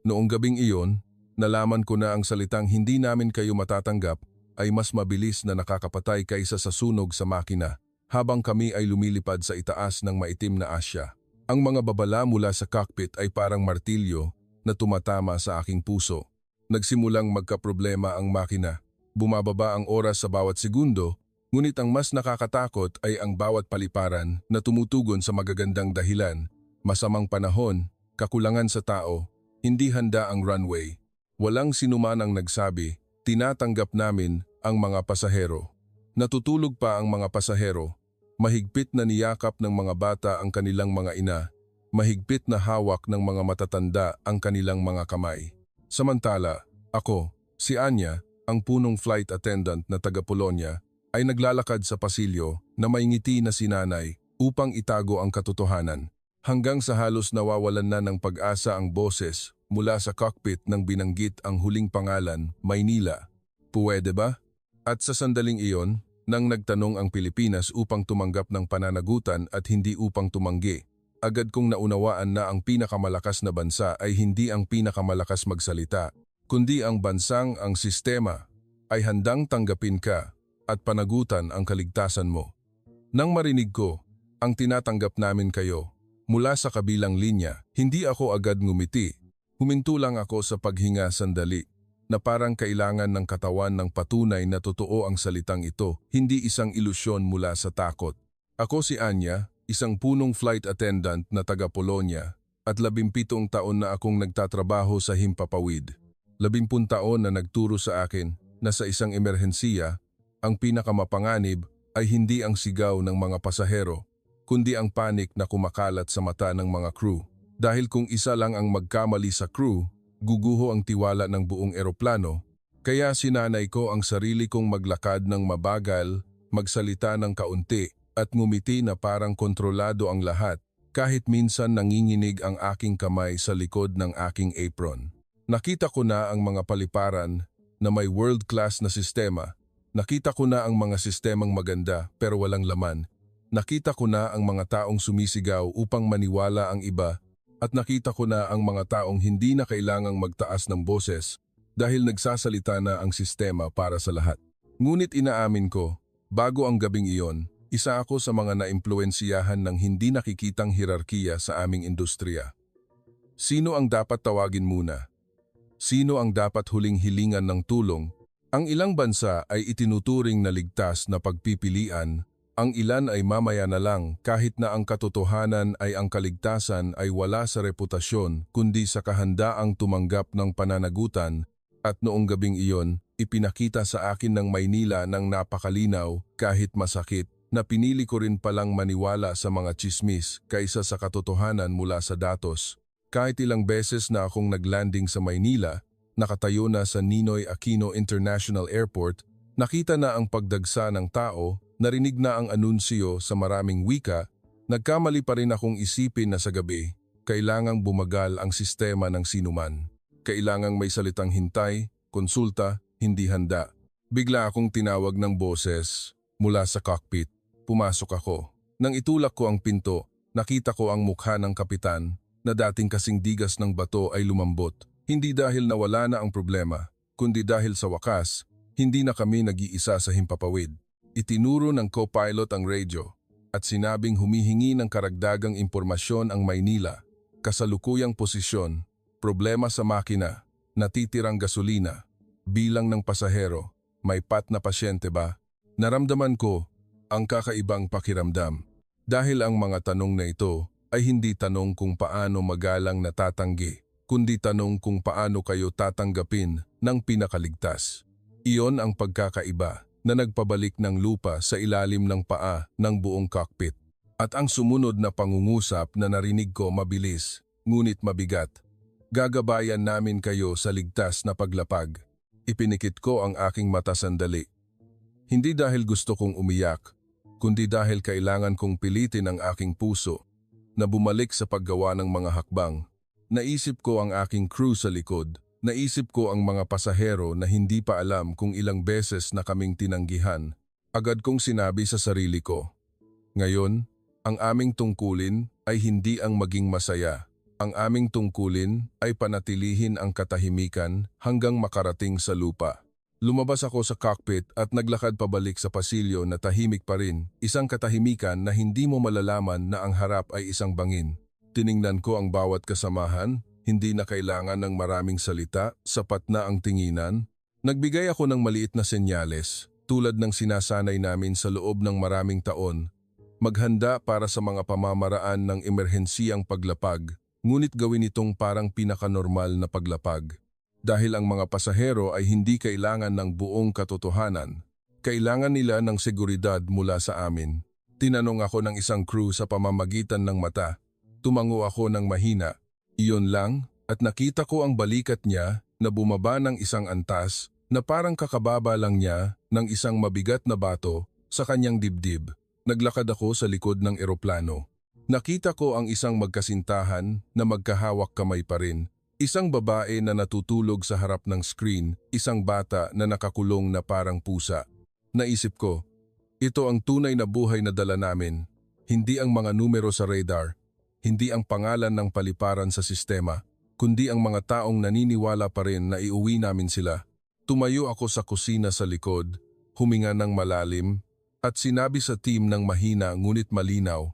Noong gabing iyon, nalaman ko na ang salitang hindi namin kayo matatanggap ay mas mabilis na nakakapatay kaysa sa sunog sa makina habang kami ay lumilipad sa itaas ng maitim na asya. Ang mga babala mula sa cockpit ay parang martilyo na tumatama sa aking puso. Nagsimulang magkaproblema ang makina. Bumababa ang oras sa bawat segundo, ngunit ang mas nakakatakot ay ang bawat paliparan na tumutugon sa magagandang dahilan, masamang panahon, kakulangan sa tao, hindi handa ang runway. Walang sinuman ang nagsabi, tinatanggap namin ang mga pasahero. Natutulog pa ang mga pasahero. Mahigpit na niyakap ng mga bata ang kanilang mga ina. Mahigpit na hawak ng mga matatanda ang kanilang mga kamay. Samantala, ako, si Anya, ang punong flight attendant na taga-Polonia, ay naglalakad sa pasilyo na may ngiti na sinanay upang itago ang katotohanan. Hanggang sa halos nawawalan na ng pag-asa ang boses mula sa cockpit nang binanggit ang huling pangalan, Maynila. Puwede ba? At sa sandaling iyon, nang nagtanong ang Pilipinas upang tumanggap ng pananagutan at hindi upang tumanggi, agad kong naunawaan na ang pinakamalakas na bansa ay hindi ang pinakamalakas magsalita, kundi ang bansang ang sistema ay handang tanggapin ka at panagutan ang kaligtasan mo. Nang marinig ko, ang tinatanggap namin kayo, mula sa kabilang linya, hindi ako agad ngumiti. Huminto lang ako sa paghinga sandali, na parang kailangan ng katawan ng patunay na totoo ang salitang ito, hindi isang ilusyon mula sa takot. Ako si Anya, isang punong flight attendant na taga-Polonia, at 17 taon na akong nagtatrabaho sa Himpapawid. 10 taon na nagturo sa akin na sa isang emerhensiya, ang pinakamapanganib ay hindi ang sigaw ng mga pasahero, kundi ang panik na kumakalat sa mata ng mga crew. Dahil kung isa lang ang magkamali sa crew, guguho ang tiwala ng buong eroplano, kaya sinanay ko ang sarili kong maglakad ng mabagal, magsalita ng kaunti, at ngumiti na parang kontrolado ang lahat, kahit minsan nanginginig ang aking kamay sa likod ng aking apron. Nakita ko na ang mga paliparan na may world-class na sistema. Nakita ko na ang mga sistemang maganda pero walang laman. Nakita ko na ang mga taong sumisigaw upang maniwala ang iba. At nakita ko na ang mga taong hindi na kailangang magtaas ng boses dahil nagsasalita na ang sistema para sa lahat. Ngunit inaamin ko, bago ang gabing iyon, isa ako sa mga naimpluwensiyahan ng hindi nakikitang hierarkiya sa aming industriya. Sino ang dapat tawagin muna? Sino ang dapat huling hilingan ng tulong? Ang ilang bansa ay itinuturing na ligtas na pagpipilian. Ang ilan ay mamaya na lang kahit na ang katotohanan ay ang kaligtasan ay wala sa reputasyon kundi sa kahandaang tumanggap ng pananagutan, at noong gabing iyon, ipinakita sa akin ng Maynila ng napakalinaw kahit masakit na pinili ko rin palang maniwala sa mga tsismis kaysa sa katotohanan mula sa datos. Kahit ilang beses na akong naglanding sa Maynila, nakatayo na sa Ninoy Aquino International Airport, nakita na ang pagdagsa ng tao, narinig na ang anunsyo sa maraming wika, nagkamali pa rin akong isipin na sa gabi, kailangang bumagal ang sistema ng sinuman. Kailangang may salitang hintay, konsulta, hindi handa. Bigla akong tinawag ng boses mula sa cockpit. Pumasok ako. Nang itulak ko ang pinto, nakita ko ang mukha ng kapitan na dating kasing digas ng bato ay lumambot. Hindi dahil nawala na ang problema, kundi dahil sa wakas, hindi na kami nag-iisa sa Himpapawid. Itinuro ng co-pilot ang radyo at sinabing humihingi ng karagdagang impormasyon ang Maynila, kasalukuyang posisyon, problema sa makina, natitirang gasolina, bilang ng pasahero, may pat na pasyente ba? Naramdaman ko ang kakaibang pakiramdam dahil ang mga tanong na ito ay hindi tanong kung paano magalang natatanggi, kundi tanong kung paano kayo tatanggapin ng pinakaligtas. Iyon ang pagkakaiba na nagpabalik ng lupa sa ilalim ng paa ng buong cockpit. At ang sumunod na pangungusap na narinig ko mabilis, ngunit mabigat. Gagabayan namin kayo sa ligtas na paglapag. Ipinikit ko ang aking mata sandali. Hindi dahil gusto kong umiyak, kundi dahil kailangan kong pilitin ang aking puso na bumalik sa paggawa ng mga hakbang. Naisip ko ang aking crew sa likod. Naisip ko ang mga pasahero na hindi pa alam kung ilang beses na kaming tinanggihan. Agad kong sinabi sa sarili ko, ngayon, ang aming tungkulin ay hindi ang maging masaya, Ang aming tungkulin ay panatilihin ang katahimikan hanggang makarating sa lupa. Lumabas ako sa cockpit at naglakad pabalik sa pasilyo na tahimik pa rin, isang katahimikan na hindi mo malalaman na ang harap ay isang bangin. Tiningnan ko ang bawat kasamahan, hindi na kailangan ng maraming salita, sapat na ang tinginan. Nagbigay ako ng maliit na senyales, tulad ng sinasanay namin sa loob ng maraming taon. Maghanda para sa mga pamamaraan ng emerhensiyang paglapag, ngunit gawin itong parang pinakanormal na paglapag. Dahil ang mga pasahero ay hindi kailangan ng buong katotohanan. Kailangan nila ng seguridad mula sa amin. Tinanong ako ng isang crew sa pamamagitan ng mata. Tumango ako ng mahina. Iyon lang, at nakita ko ang balikat niya na bumaba ng isang antas na parang kakababa lang niya ng isang mabigat na bato sa kanyang dibdib. Naglakad ako sa likod ng eroplano. Nakita ko ang isang magkasintahan na magkahawak kamay pa rin. Isang babae na natutulog sa harap ng screen, isang bata na nakakulong na parang pusa. Naisip ko, ito ang tunay na buhay na dala namin. Hindi ang mga numero sa radar, hindi ang pangalan ng paliparan sa sistema, kundi ang mga taong naniniwala pa rin na iuwi namin sila. Tumayo ako sa kusina sa likod, huminga ng malalim, at sinabi sa team ng mahina ngunit malinaw,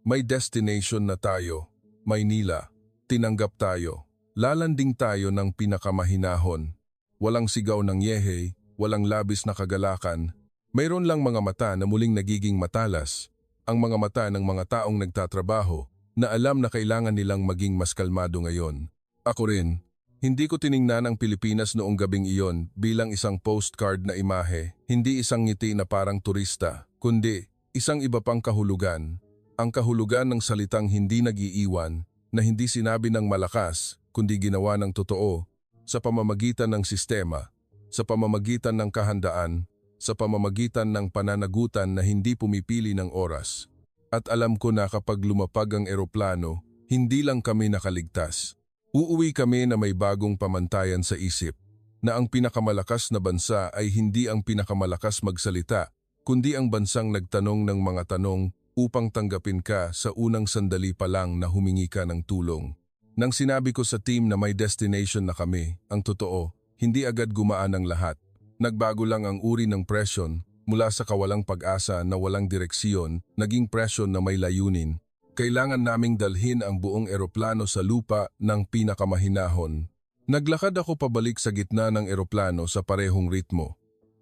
may destination na tayo, Maynila, tinanggap tayo. Lalanding tayo ng pinakamahinahon. Walang sigaw ng yehey, walang labis na kagalakan. Mayroon lang mga mata na muling nagiging matalas. Ang mga mata ng mga taong nagtatrabaho na alam na kailangan nilang maging mas kalmado ngayon. Ako rin, hindi ko tiningnan ang Pilipinas noong gabing iyon bilang isang postcard na imahe, hindi isang ngiti na parang turista, kundi isang iba pang kahulugan. Ang kahulugan ng salitang hindi nag-iiwan, na hindi sinabi ng malakas, kundi ginawa ng totoo, sa pamamagitan ng sistema, sa pamamagitan ng kahandaan, sa pamamagitan ng pananagutan na hindi pumipili ng oras. At alam ko na kapag lumapag ang eroplano, hindi lang kami nakaligtas. Uuwi kami na may bagong pamantayan sa isip, na ang pinakamalakas na bansa ay hindi ang pinakamalakas magsalita, kundi ang bansang nagtanong ng mga tanong upang tanggapin ka sa unang sandali pa lang na humingi ka ng tulong. Nang sinabi ko sa team na may destination na kami, ang totoo, hindi agad gumaan ang lahat. Nagbago lang ang uri ng presyon, mula sa kawalang pag-asa na walang direksyon, naging presyon na may layunin. Kailangan naming dalhin ang buong eroplano sa lupa ng pinakamahinahon. Naglakad ako pabalik sa gitna ng eroplano sa parehong ritmo.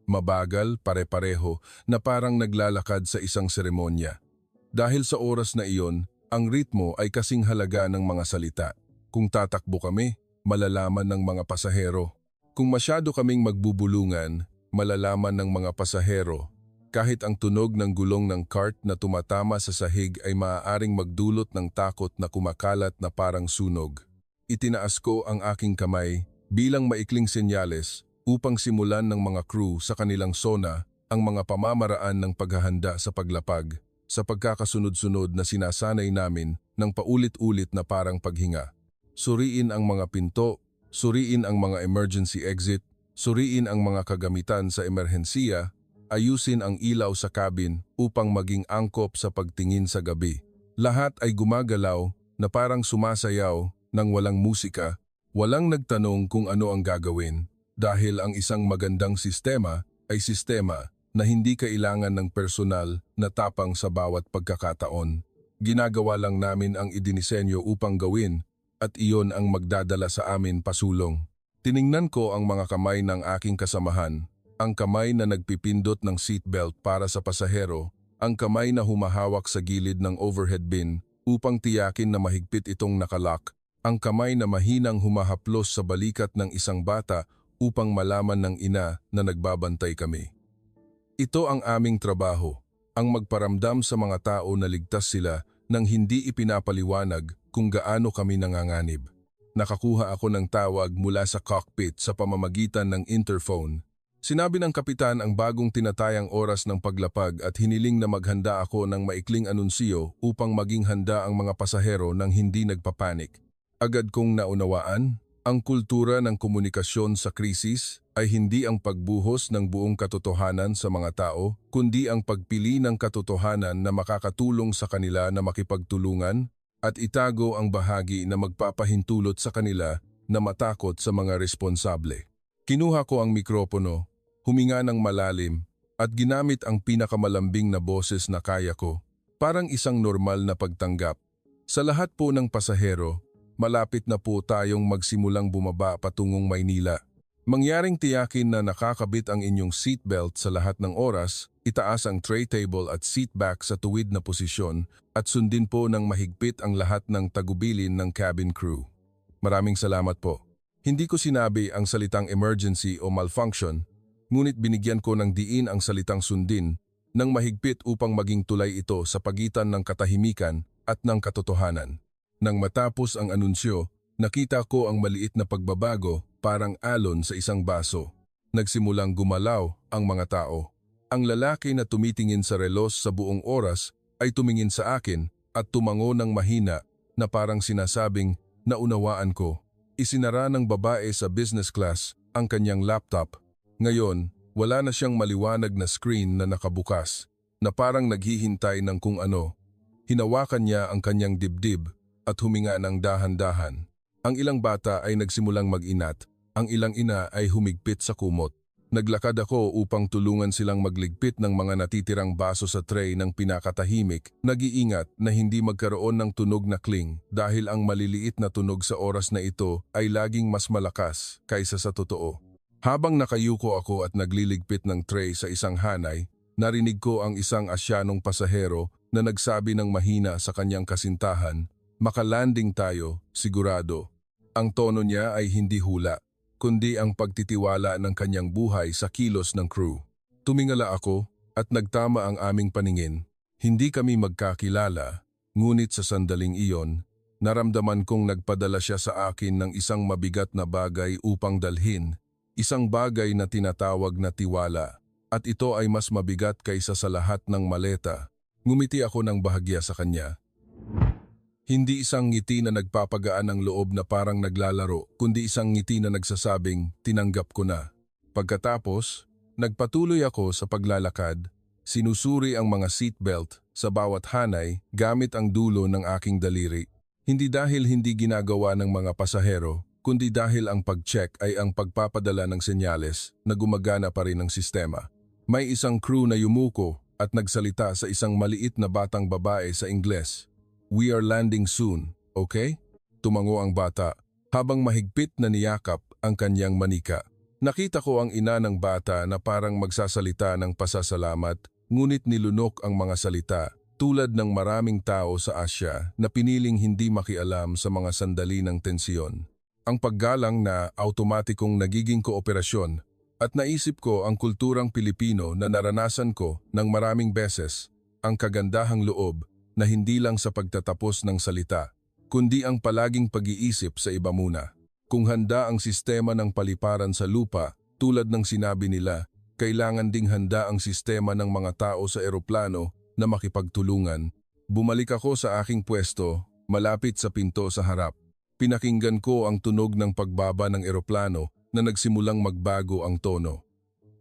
Mabagal, pare-pareho, na parang naglalakad sa isang seremonya. Dahil sa oras na iyon, ang ritmo ay kasing halaga ng mga salita. Kung tatakbo kami, malalaman ng mga pasahero. Kung masyado kaming magbubulungan, malalaman ng mga pasahero. Kahit ang tunog ng gulong ng cart na tumatama sa sahig ay maaaring magdulot ng takot na kumakalat na parang sunog. Itinaas ko ang aking kamay bilang maikling senyales upang simulan ng mga crew sa kanilang sona ang mga pamamaraan ng paghahanda sa paglapag, sa pagkakasunod-sunod na sinasanay namin ng paulit-ulit na parang paghinga. Suriin ang mga pinto, suriin ang mga emergency exit, suriin ang mga kagamitan sa emerhensiya, ayusin ang ilaw sa cabin upang maging angkop sa pagtingin sa gabi. Lahat ay gumagalaw na parang sumasayaw ng walang musika, walang nagtanong kung ano ang gagawin, dahil ang isang magandang sistema ay sistema na hindi kailangan ng personal na tapang sa bawat pagkakataon. Ginagawa lang namin ang idinisenyo upang gawin, at iyon ang magdadala sa amin pasulong. Tiningnan ko ang mga kamay ng aking kasamahan, ang kamay na nagpipindot ng seatbelt para sa pasahero, ang kamay na humahawak sa gilid ng overhead bin upang tiyakin na mahigpit itong nakalock, ang kamay na mahinang humahaplos sa balikat ng isang bata upang malaman ng ina na nagbabantay kami. Ito ang aming trabaho, ang magparamdam sa mga tao na ligtas sila nang hindi ipinapaliwanag kung gaano kami nanganganib. Nakakuha ako ng tawag mula sa cockpit sa pamamagitan ng interphone. Sinabi ng kapitan ang bagong tinatayang oras ng paglapag at hiniling na maghanda ako ng maikling anunsyo upang maging handa ang mga pasahero nang hindi nagpapanik. Agad kong naunawaan, ang kultura ng komunikasyon sa krisis ay hindi ang pagbuhos ng buong katotohanan sa mga tao, kundi ang pagpili ng katotohanan na makakatulong sa kanila na makipagtulungan at itago ang bahagi na magpapahintulot sa kanila na matakot sa mga responsable. Kinuha ko ang mikropono, huminga ng malalim, at ginamit ang pinakamalambing na boses na kaya ko, parang isang normal na pagtanggap. Sa lahat po ng pasahero, malapit na po tayong magsimulang bumaba patungong Maynila. Mangyaring tiyakin na nakakabit ang inyong seatbelt sa lahat ng oras, itaas ang tray table at seatback sa tuwid na posisyon at sundin po ng mahigpit ang lahat ng tagubilin ng cabin crew. Maraming salamat po. Hindi ko sinabi ang salitang emergency o malfunction, ngunit binigyan ko ng diin ang salitang sundin ng mahigpit upang maging tulay ito sa pagitan ng katahimikan at ng katotohanan. Nang matapos ang anunsyo, nakita ko ang maliit na pagbabago parang alon sa isang baso. Nagsimulang gumalaw ang mga tao. Ang lalaki na tumitingin sa relos sa buong oras ay tumingin sa akin at tumango ng mahina na parang sinasabing, naunawaan ko. Isinara ng babae sa business class ang kanyang laptop. Ngayon, wala na siyang maliwanag na screen na nakabukas, na parang naghihintay ng kung ano. Hinawakan niya ang kanyang dibdib at huminga ng dahan-dahan. Ang ilang bata ay nagsimulang mag-inat, ang ilang ina ay humigpit sa kumot. Naglakad ako upang tulungan silang magligpit ng mga natitirang baso sa tray ng pinakatahimik, nag-iingat na hindi magkaroon ng tunog na kling dahil ang maliliit na tunog sa oras na ito ay laging mas malakas kaysa sa totoo. Habang nakayuko ako at nagliligpit ng tray sa isang hanay, narinig ko ang isang Asyanong pasahero na nagsabi ng mahina sa kanyang kasintahan, "Makalanding tayo, sigurado." Ang tono niya ay hindi hula, kundi ang pagtitiwala ng kanyang buhay sa kilos ng crew. Tumingala ako at nagtama ang aming paningin. Hindi kami magkakilala, ngunit sa sandaling iyon, naramdaman kong nagpadala siya sa akin ng isang mabigat na bagay upang dalhin, isang bagay na tinatawag na tiwala, at ito ay mas mabigat kaysa sa lahat ng maleta. Ngumiti ako ng bahagya sa kanya. Hindi isang ngiti na nagpapagaan ng loob na parang naglalaro, kundi isang ngiti na nagsasabing, tinanggap ko na. Pagkatapos, nagpatuloy ako sa paglalakad, sinusuri ang mga seatbelt sa bawat hanay gamit ang dulo ng aking daliri. Hindi dahil hindi ginagawa ng mga pasahero, kundi dahil ang pag-check ay ang pagpapadala ng senyales na gumagana pa rin ang sistema. May isang crew na yumuko at nagsalita sa isang maliit na batang babae sa Ingles. "We are landing soon, okay?" Tumango ang bata habang mahigpit na niyakap ang kanyang manika. Nakita ko ang ina ng bata na parang magsasalita ng pasasalamat, ngunit nilunok ang mga salita tulad ng maraming tao sa Asya na piniling hindi makialam sa mga sandali ng tensyon. Ang paggalang na automatikong nagiging kooperasyon at naisip ko ang kulturang Pilipino na naranasan ko ng maraming beses, ang kagandahang loob na hindi lang sa pagtatapos ng salita, kundi ang palaging pag-iisip sa iba muna. Kung handa ang sistema ng paliparan sa lupa, tulad ng sinabi nila, kailangan ding handa ang sistema ng mga tao sa eroplano na makipagtulungan. Bumalik ako sa aking pwesto, malapit sa pinto sa harap. Pinakinggan ko ang tunog ng pagbaba ng eroplano na nagsimulang magbago ang tono.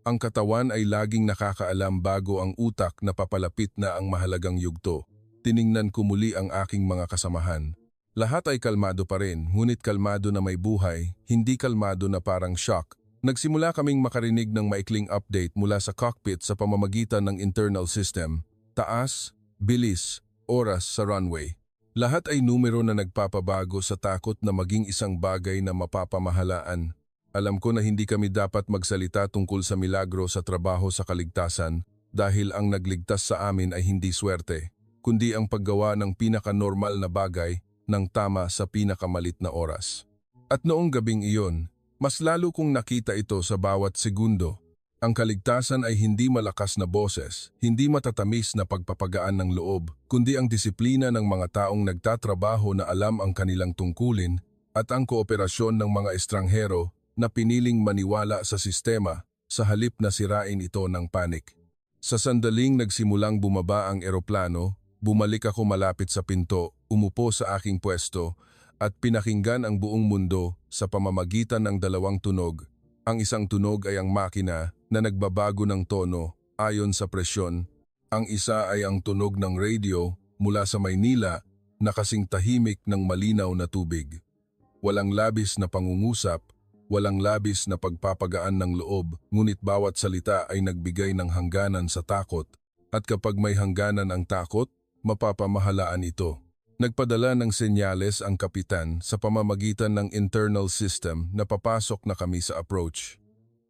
Ang katawan ay laging nakakaalam bago ang utak na papalapit na ang mahalagang yugto. Tiningnan ko muli ang aking mga kasamahan. Lahat ay kalmado pa rin, ngunit kalmado na may buhay, hindi kalmado na parang shock. Nagsimula kaming makarinig ng maikling update mula sa cockpit sa pamamagitan ng internal system. Taas, bilis, oras sa runway. Lahat ay numero na nagpapabago sa takot na maging isang bagay na mapapamahalaan. Alam ko na hindi kami dapat magsalita tungkol sa milagro sa trabaho sa kaligtasan dahil ang nagligtas sa amin ay hindi swerte, kundi ang paggawa ng pinaka-normal na bagay ng tama sa pinakamalit na oras. At noong gabing iyon, mas lalo kong nakita ito sa bawat segundo. Ang kaligtasan ay hindi malakas na boses, hindi matatamis na pagpapagaan ng loob, kundi ang disiplina ng mga taong nagtatrabaho na alam ang kanilang tungkulin at ang kooperasyon ng mga estranghero na piniling maniwala sa sistema sa halip na sirain ito ng panik. Sa sandaling nagsimulang bumaba ang eroplano, bumalik ako malapit sa pinto, umupo sa aking pwesto, at pinakinggan ang buong mundo sa pamamagitan ng dalawang tunog. Ang isang tunog ay ang makina na nagbabago ng tono ayon sa presyon. Ang isa ay ang tunog ng radio mula sa Maynila na kasing tahimik ng malinaw na tubig. Walang labis na pangungusap, walang labis na pagpapagaan ng loob, ngunit bawat salita ay nagbigay ng hangganan sa takot. At kapag may hangganan ang takot, mapapamahalaan ito. Nagpadala ng senyales ang kapitan sa pamamagitan ng internal system na papasok na kami sa approach.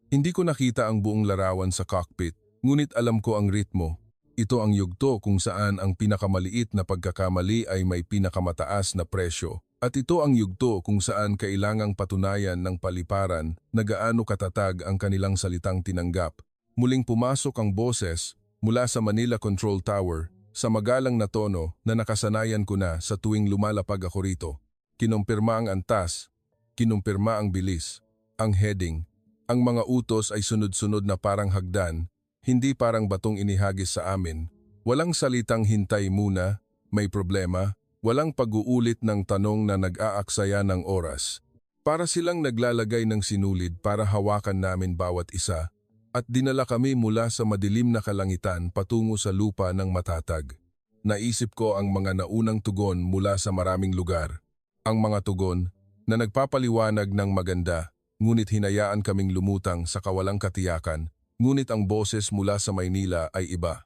Hindi ko nakita ang buong larawan sa cockpit, ngunit alam ko ang ritmo. Ito ang yugto kung saan ang pinakamaliit na pagkakamali ay may pinakamataas na presyo. At ito ang yugto kung saan kailangang patunayan ng paliparan na gaano katatag ang kanilang salitang tinanggap. Muling pumasok ang boses mula sa Manila Control Tower sa magalang na tono na nakasanayan ko na sa tuwing lumalapag ako rito. Kinumpirma ang antas, kinumpirma ang bilis, ang heading. Ang mga utos ay sunod-sunod na parang hagdan, hindi parang batong inihagis sa amin. Walang salitang hintay muna, may problema, walang pag-uulit ng tanong na nag-aaksaya ng oras. Para silang naglalagay ng sinulid para hawakan namin bawat isa, at dinala kami mula sa madilim na kalangitan patungo sa lupa ng matatag. Naisip ko ang mga naunang tugon mula sa maraming lugar. Ang mga tugon na nagpapaliwanag ng maganda, ngunit hinayaan kaming lumutang sa kawalang katiyakan, ngunit ang boses mula sa Maynila ay iba.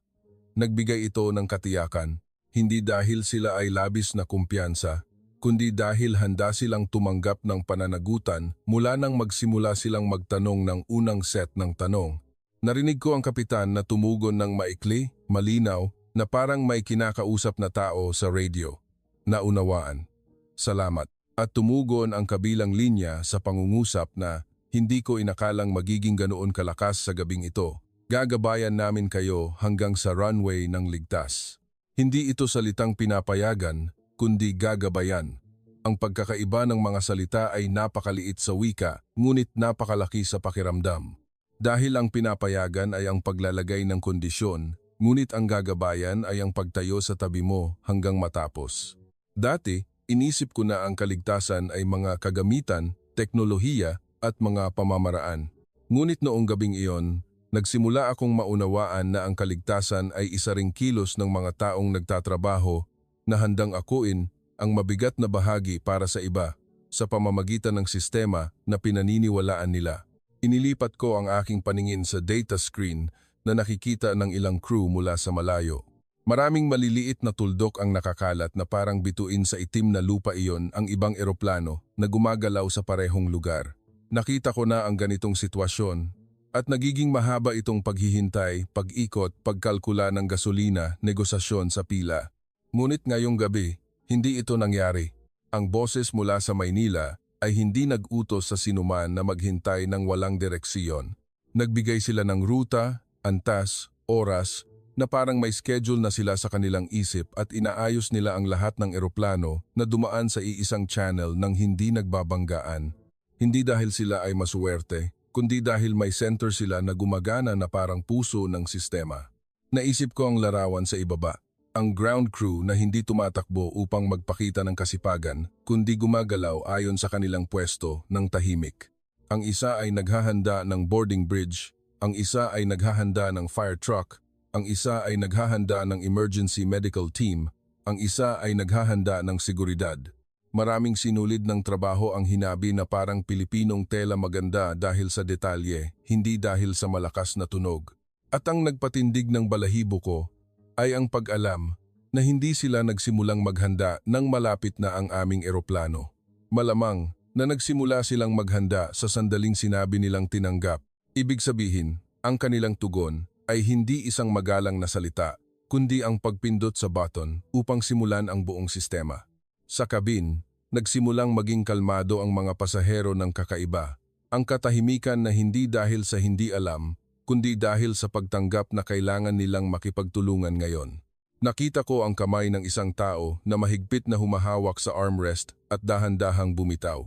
Nagbigay ito ng katiyakan, hindi dahil sila ay labis na kumpiyansa, kundi dahil handa silang tumanggap ng pananagutan mula nang magsimula silang magtanong ng unang set ng tanong. Narinig ko ang kapitan na tumugon ng maikli, malinaw, na parang may kinakausap na tao sa radio. Naunawaan. Salamat. At tumugon ang kabilang linya sa pangungusap na hindi ko inakalang magiging ganoon kalakas sa gabing ito. Gagabayan namin kayo hanggang sa runway ng ligtas. Hindi ito salitang pinapayagan, kundi gagabayan. Ang pagkakaiba ng mga salita ay napakaliit sa wika, ngunit napakalaki sa pakiramdam. Dahil ang pinapayagan ay ang paglalagay ng kondisyon, ngunit ang gagabayan ay ang pagtayo sa tabi mo hanggang matapos. Dati, inisip ko na ang kaligtasan ay mga kagamitan, teknolohiya at mga pamamaraan. Ngunit noong gabing iyon, nagsimula akong maunawaan na ang kaligtasan ay isa ring kilos ng mga taong nagtatrabaho na handang akuin ang mabigat na bahagi para sa iba sa pamamagitan ng sistema na pinaniniwalaan nila. Inilipat ko ang aking paningin sa data screen na nakikita ng ilang crew mula sa malayo. Maraming maliliit na tuldok ang nakakalat na parang bituin sa itim na lupa iyon ang ibang eroplano na gumagalaw sa parehong lugar. Nakita ko na ang ganitong sitwasyon at nagiging mahaba itong paghihintay, pag-ikot, pagkalkula ng gasolina, negosasyon sa pila. Ngunit ngayong gabi, hindi ito nangyari. Ang boses mula sa Maynila ay hindi nag-utos sa sinuman na maghintay ng walang direksyon. Nagbigay sila ng ruta, antas, oras, na parang may schedule na sila sa kanilang isip at inaayos nila ang lahat ng eroplano na dumaan sa iisang channel nang hindi nagbabanggaan. Hindi dahil sila ay masuwerte, kundi dahil may center sila na gumagana na parang puso ng sistema. Naisip ko ang larawan sa ibaba. Ang ground crew na hindi tumatakbo upang magpakita ng kasipagan, kundi gumagalaw ayon sa kanilang pwesto ng tahimik. Ang isa ay naghahanda ng boarding bridge, ang isa ay naghahanda ng fire truck, ang isa ay naghahanda ng emergency medical team, ang isa ay naghahanda ng seguridad. Maraming sinulid ng trabaho ang hinabi na parang Pilipinong tela maganda dahil sa detalye, hindi dahil sa malakas na tunog. At ang nagpatindig ng balahibo ko ay ang pag-alam na hindi sila nagsimulang maghanda nang malapit na ang aming eroplano. Malamang na nagsimula silang maghanda sa sandaling sinabi nilang tinanggap. Ibig sabihin, ang kanilang tugon ay hindi isang magalang na salita, kundi ang pagpindot sa button upang simulan ang buong sistema. Sa kabin, nagsimulang maging kalmado ang mga pasahero ng kakaiba. Ang katahimikan na hindi dahil sa hindi alam, kundi dahil sa pagtanggap na kailangan nilang makipagtulungan ngayon. Nakita ko ang kamay ng isang tao na mahigpit na humahawak sa armrest at dahan-dahang bumitaw.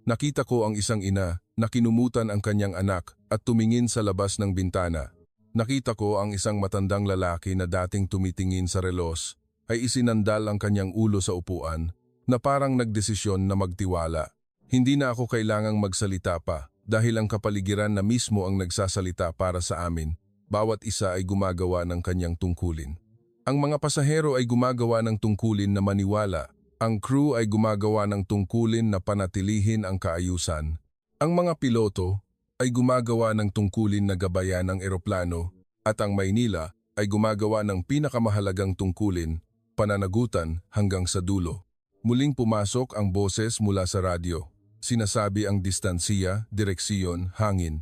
Nakita ko ang isang ina na kinumutan ang kanyang anak at tumingin sa labas ng bintana. Nakita ko ang isang matandang lalaki na dating tumitingin sa relos ay isinandal ang kanyang ulo sa upuan na parang nagdesisyon na magtiwala. Hindi na ako kailangang magsalita pa. Dahil ang kapaligiran na mismo ang nagsasalita para sa amin, bawat isa ay gumagawa ng kanyang tungkulin. Ang mga pasahero ay gumagawa ng tungkulin na maniwala Ang crew ay gumagawa ng tungkulin na panatilihin ang kaayusan. Ang mga piloto ay gumagawa ng tungkulin na gabayan ang eroplano at ang Maynila ay gumagawa ng pinakamahalagang tungkulin, pananagutan hanggang sa dulo. Muling pumasok ang boses mula sa radyo. Sinasabi ang distansiya, direksyon, hangin.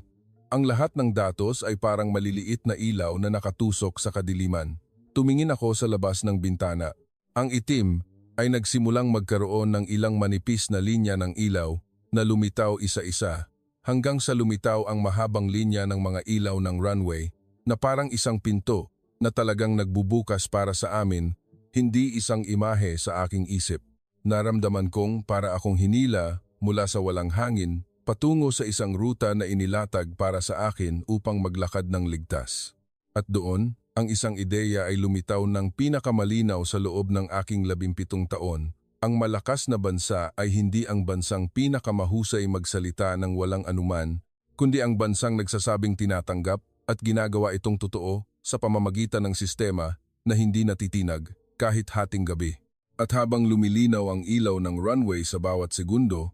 Ang lahat ng datos ay parang maliliit na ilaw na nakatusok sa kadiliman. Tumingin ako sa labas ng bintana. Ang itim ay nagsimulang magkaroon ng ilang manipis na linya ng ilaw na lumitaw isa-isa hanggang sa lumitaw ang mahabang linya ng mga ilaw ng runway na parang isang pinto na talagang nagbubukas para sa amin, hindi isang imahe sa aking isip. Naramdaman kong para akong hinila mula sa walang hangin patungo sa isang ruta na inilatag para sa akin upang maglakad ng ligtas. At doon, ang isang ideya ay lumitaw ng pinakamalinaw sa loob ng aking 17 taon. Ang malakas na bansa ay hindi ang bansang pinakamahusay magsalita ng walang anuman, kundi ang bansang nagsasabing tinatanggap at ginagawa itong totoo sa pamamagitan ng sistema na hindi natitinag kahit hating gabi. At habang lumilinaw ang ilaw ng runway sa bawat segundo,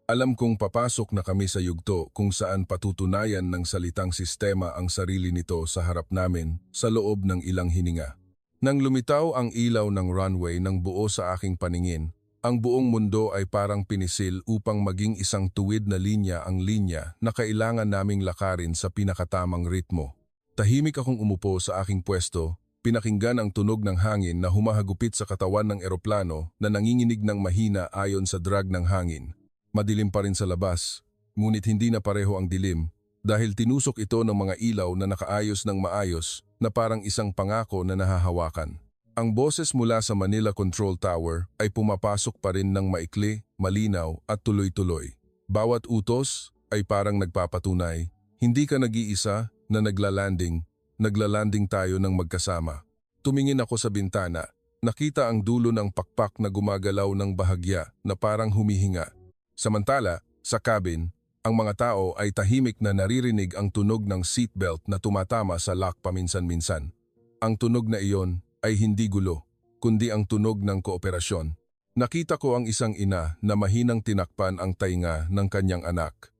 alam kong papasok na kami sa yugto kung saan patutunayan ng salitang sistema ang sarili nito sa harap namin sa loob ng ilang hininga. Nang lumitaw ang ilaw ng runway ng buo sa aking paningin, ang buong mundo ay parang pinisil upang maging isang tuwid na linya ang linya na kailangan naming lakarin sa pinakatamang ritmo. Tahimik akong umupo sa aking pwesto, pinakinggan ang tunog ng hangin na humahagupit sa katawan ng eroplano na nanginginig ng mahina ayon sa drag ng hangin. Madilim pa rin sa labas, ngunit hindi na pareho ang dilim dahil tinusok ito ng mga ilaw na nakaayos ng maayos na parang isang pangako na nahahawakan. Ang boses mula sa Manila Control Tower ay pumapasok pa rin ng maikli, malinaw at tuloy-tuloy. Bawat utos ay parang nagpapatunay, hindi ka nag-iisa na naglalanding tayo ng magkasama. Tumingin ako sa bintana, nakita ang dulo ng pakpak na gumagalaw ng bahagya na parang humihinga. Samantala, sa cabin, ang mga tao ay tahimik na naririnig ang tunog ng seatbelt na tumatama sa lock paminsan-minsan. Ang tunog na iyon ay hindi gulo, kundi ang tunog ng kooperasyon. Nakita ko ang isang ina na mahinang tinakpan ang tainga ng kanyang anak.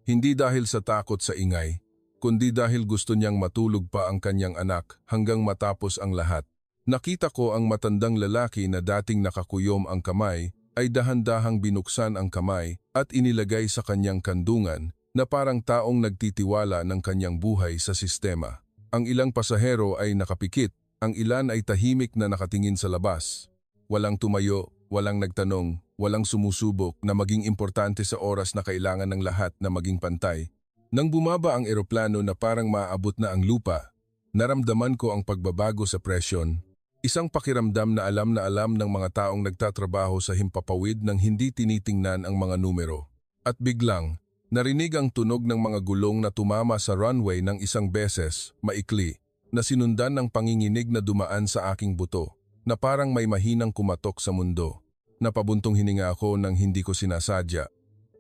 Hindi dahil sa takot sa ingay, kundi dahil gusto niyang matulog pa ang kanyang anak hanggang matapos ang lahat. Nakita ko ang matandang lalaki na dating nakakuyom ang kamay ay dahan-dahang binuksan ang kamay at inilagay sa kanyang kandungan na parang taong nagtitiwala ng kanyang buhay sa sistema. Ang ilang pasahero ay nakapikit, ang ilan ay tahimik na nakatingin sa labas. Walang tumayo, walang nagtanong, walang sumusubok na maging importante sa oras na kailangan ng lahat na maging pantay. Nang bumaba ang eroplano na parang maaabot na ang lupa, naramdaman ko ang pagbabago sa presyon. Isang pakiramdam na alam ng mga taong nagtatrabaho sa himpapawid nang hindi tinitingnan ang mga numero. At biglang, narinig ang tunog ng mga gulong na tumama sa runway ng isang beses, maikli, na sinundan ng panginginig na dumaan sa aking buto, na parang may mahinang kumatok sa mundo. Napabuntong hininga ako nang hindi ko sinasadya.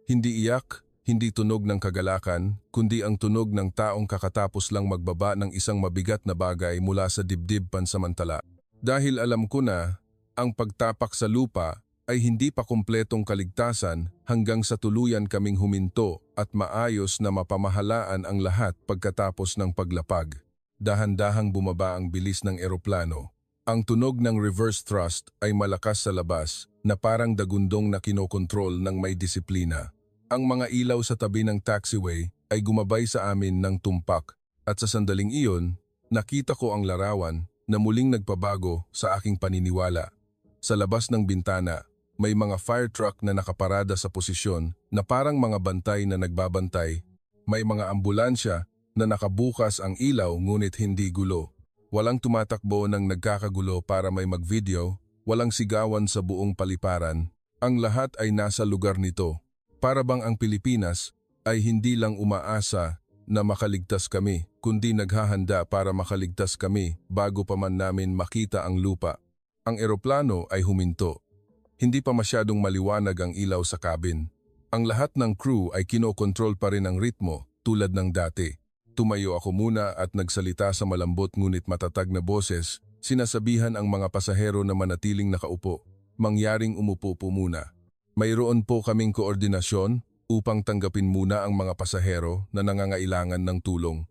Hindi iyak, hindi tunog ng kagalakan, kundi ang tunog ng taong kakatapos lang magbaba ng isang mabigat na bagay mula sa dibdib pansamantala. Dahil alam ko na, ang pagtapak sa lupa ay hindi pa kumpletong kaligtasan hanggang sa tuluyan kaming huminto at maayos na mapamahalaan ang lahat pagkatapos ng paglapag. Dahan-dahang bumaba ang bilis ng eroplano. Ang tunog ng reverse thrust ay malakas sa labas na parang dagundong na kinokontrol ng may disiplina. Ang mga ilaw sa tabi ng taxiway ay gumabay sa amin ng tumpak at sa sandaling iyon, nakita ko ang larawan na muling nagpabago sa aking paniniwala. Sa labas ng bintana, may mga fire truck na nakaparada sa posisyon na parang mga bantay na nagbabantay. May mga ambulansya na nakabukas ang ilaw ngunit hindi gulo. Walang tumatakbo ng nagkakagulo para may mag-video, walang sigawan sa buong paliparan. Ang lahat ay nasa lugar nito. Para bang ang Pilipinas ay hindi lang umaasa na makaligtas kami, kundi naghahanda para makaligtas kami bago pa man namin makita ang lupa. Ang eroplano ay huminto. Hindi pa masyadong maliwanag ang ilaw sa cabin. Ang lahat ng crew ay kinokontrol pa rin ang ritmo tulad ng dati. Tumayo ako muna at nagsalita sa malambot ngunit matatag na boses, sinasabihan ang mga pasahero na manatiling nakaupo. mangyaring umupo po muna. Mayroon po kaming koordinasyon upang tanggapin muna ang mga pasahero na nangangailangan ng tulong.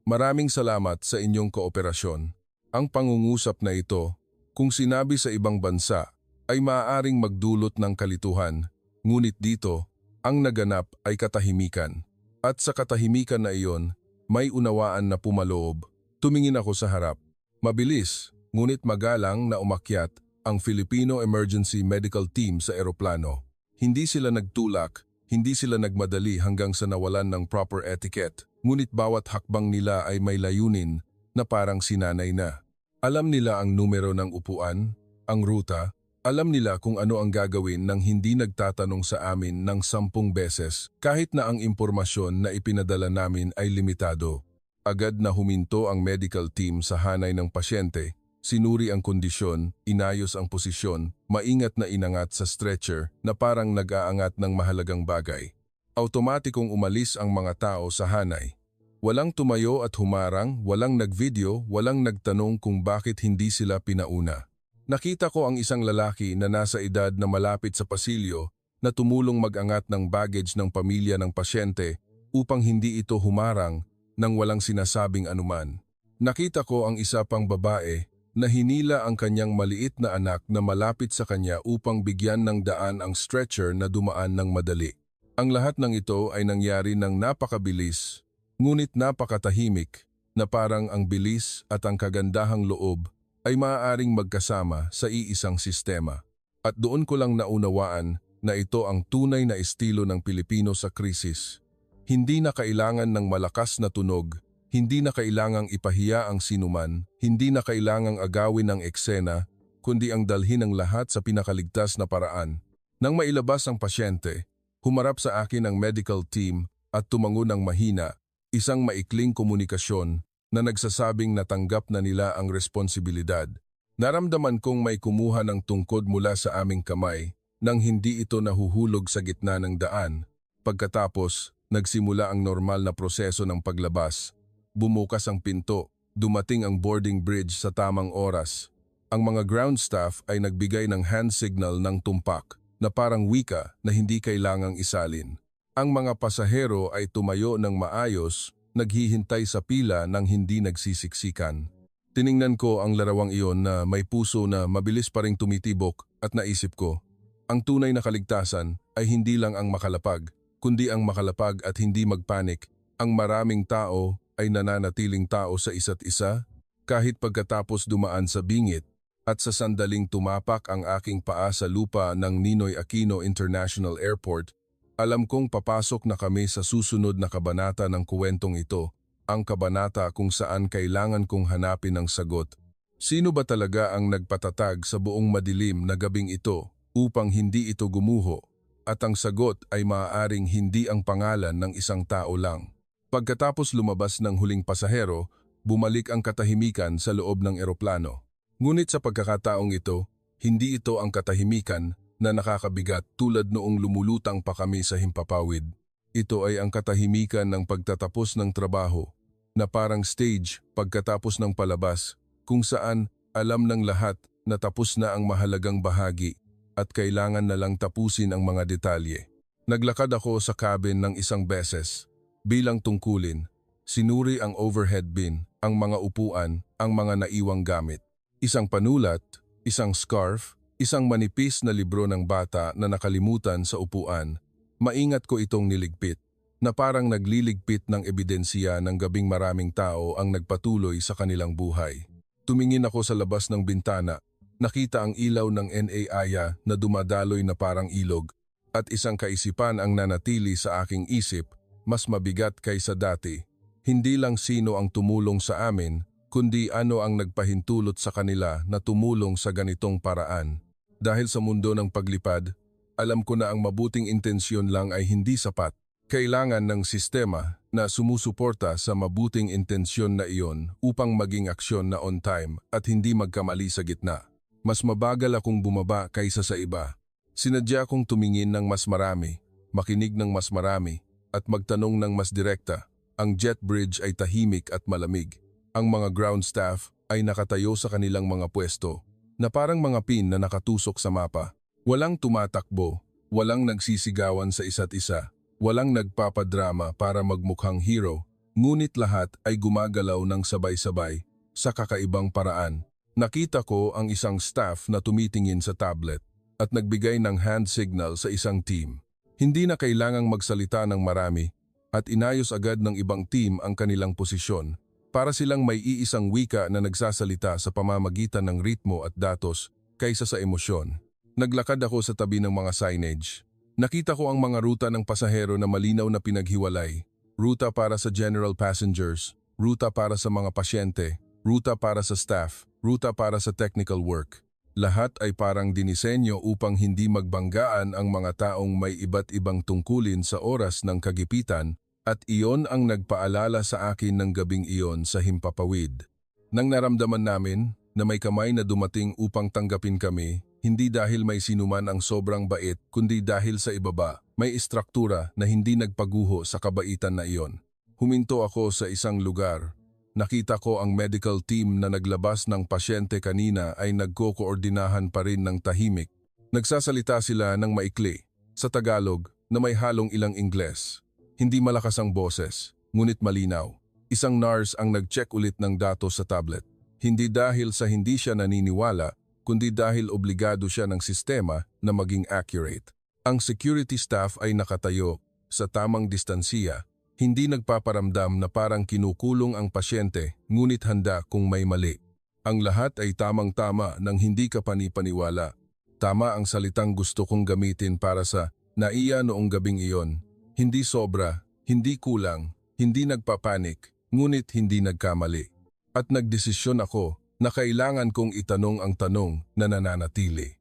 Maraming salamat sa inyong kooperasyon. Ang pangungusap na ito, kung sinabi sa ibang bansa, ay maaaring magdulot ng kalituhan, ngunit dito, ang naganap ay katahimikan. At sa katahimikan na iyon, may unawaan na pumaloob. Tumingin ako sa harap. Mabilis, ngunit magalang na umakyat ang Filipino Emergency Medical Team sa eroplano. Hindi sila nagtulak, hindi sila nagmadali hanggang sa nawalan ng proper etiquette, ngunit bawat hakbang nila ay may layunin na parang sinanay na. Alam nila ang numero ng upuan, ang ruta, alam nila kung ano ang gagawin nang hindi nagtatanong sa amin ng 10 beses kahit na ang impormasyon na ipinadala namin ay limitado. Agad na huminto ang medical team sa hanay ng pasyente, sinuri ang kondisyon, inayos ang posisyon, maingat na inangat sa stretcher na parang nag-aangat ng mahalagang bagay. Automatikong umalis ang mga tao sa hanay. Walang tumayo at humarang, walang nagvideo, walang nagtanong kung bakit hindi sila pinauna. Nakita ko ang isang lalaki na nasa edad na malapit sa pasilyo na tumulong mag-angat ng baggage ng pamilya ng pasyente upang hindi ito humarang nang walang sinasabing anuman. Nakita ko ang isa pang babae na hinila ang kanyang maliit na anak na malapit sa kanya upang bigyan ng daan ang stretcher na dumaan ng madali. Ang lahat ng ito ay nangyari ng napakabilis, ngunit napakatahimik na parang ang bilis at ang kagandahang loob ay maaaring magkasama sa iisang sistema. At doon ko lang naunawaan na ito ang tunay na estilo ng Pilipino sa krisis. Hindi na kailangan ng malakas na tunog, hindi na kailangang ipahiya ang sinuman, hindi na kailangang agawin ang eksena, kundi ang dalhin ang lahat sa pinakaligtas na paraan. Nang mailabas ang pasyente, humarap sa akin ang medical team at tumango ng mahina, isang maikling komunikasyon na nagsasabing natanggap na nila ang responsibilidad. Naramdaman kong may kumuha ng tungkod mula sa aming kamay nang hindi ito nahuhulog sa gitna ng daan. Pagkatapos, nagsimula ang normal na proseso ng paglabas. Bumukas ang pinto, dumating ang boarding bridge sa tamang oras. Ang mga ground staff ay nagbigay ng hand signal ng tumpak na parang wika na hindi kailangang isalin. Ang mga pasahero ay tumayo ng maayos, naghihintay sa pila nang hindi nagsisiksikan. Tiningnan ko ang larawang iyon na may puso na mabilis pa ring tumitibok at naisip ko, ang tunay na kaligtasan ay hindi lang ang makalapag, kundi ang makalapag at hindi magpanik. Ang maraming tao ay nananatiling tao sa isa't isa kahit pagkatapos dumaan sa bingit at sa sandaling tumapak ang aking paa sa lupa ng Ninoy Aquino International Airport. Alam kong papasok na kami sa susunod na kabanata ng kuwentong ito, ang kabanata kung saan kailangan kong hanapin ang sagot. Sino ba talaga ang nagpatatag sa buong madilim na gabing ito upang hindi ito gumuho? At ang sagot ay maaaring hindi ang pangalan ng isang tao lang. Pagkatapos lumabas ng huling pasahero, bumalik ang katahimikan sa loob ng eroplano. Ngunit sa pagkakataong ito, hindi ito ang katahimikan na nakakabigat tulad noong lumulutang pa kami sa himpapawid. Ito ay ang katahimikan ng pagtatapos ng trabaho, na parang stage pagkatapos ng palabas, kung saan alam ng lahat na tapos na ang mahalagang bahagi at kailangan na lang tapusin ang mga detalye. Naglakad ako sa cabin ng isang beses. Bilang tungkulin, sinuri ang overhead bin, ang mga upuan, ang mga naiwang gamit. Isang panulat, isang scarf, isang manipis na libro ng bata na nakalimutan sa upuan. Maingat ko itong niligpit, na parang nagliligpit ng ebidensya ng gabing maraming tao ang nagpatuloy sa kanilang buhay. Tumingin ako sa labas ng bintana, nakita ang ilaw ng NAIA na dumadaloy na parang ilog, at isang kaisipan ang nanatili sa aking isip, mas mabigat kaysa dati. Hindi lang sino ang tumulong sa amin, kundi ano ang nagpahintulot sa kanila na tumulong sa ganitong paraan. Dahil sa mundo ng paglipad, alam ko na ang mabuting intensyon lang ay hindi sapat. Kailangan ng sistema na sumusuporta sa mabuting intensyon na iyon upang maging aksyon na on time at hindi magkamali sa gitna. Mas mabagal akong bumaba kaysa sa iba. Sinadya kong tumingin ng mas marami, makinig ng mas marami, at magtanong ng mas direkta. Ang jet bridge ay tahimik at malamig. Ang mga ground staff ay nakatayo sa kanilang mga pwesto. na parang mga pin na nakatusok sa mapa. Walang tumatakbo, walang nagsisigawan sa isa't isa, walang nagpapadrama para magmukhang hero, ngunit lahat ay gumagalaw ng sabay-sabay sa kakaibang paraan. Nakita ko ang isang staff na tumitingin sa tablet at nagbigay ng hand signal sa isang team. Hindi na kailangang magsalita ng marami at inayos agad ng ibang team ang kanilang posisyon para silang may iisang wika na nagsasalita sa pamamagitan ng ritmo at datos kaysa sa emosyon. Naglakad ako sa tabi ng mga signage. Nakita ko ang mga ruta ng pasahero na malinaw na pinaghiwalay. Ruta para sa general passengers, ruta para sa mga pasyente, ruta para sa staff, ruta para sa technical work. Lahat ay parang dinisenyo upang hindi magbanggaan ang mga taong may iba't ibang tungkulin sa oras ng kagipitan at iyon ang nagpaalala sa akin ng gabing iyon sa Himpapawid. Nang naramdaman namin na may kamay na dumating upang tanggapin kami, hindi dahil may sinuman ang sobrang bait kundi dahil sa ibaba, may istruktura na hindi nagpaguho sa kabaitan na iyon. Huminto ako sa isang lugar. Nakita ko ang medical team na naglabas ng pasyente kanina ay nagko-koordinahan pa rin ng tahimik. Nagsasalita sila ng maikli, sa Tagalog na may halong ilang Ingles. Hindi malakas ang boses, ngunit malinaw. Isang nurse ang nag-check ulit ng datos sa tablet. Hindi dahil sa hindi siya naniniwala, kundi dahil obligado siya ng sistema na maging accurate. Ang security staff ay nakatayo sa tamang distansiya, hindi nagpaparamdam na parang kinukulong ang pasyente, ngunit handa kung may mali. Ang lahat ay tamang-tama nang hindi ka panipaniwala. Tama ang salitang gusto kong gamitin para sa naiya noong gabing iyon. Hindi sobra, hindi kulang, hindi nagpapanik, ngunit hindi nagkamali. At nagdesisyon ako na kailangan kong itanong ang tanong na nananatili.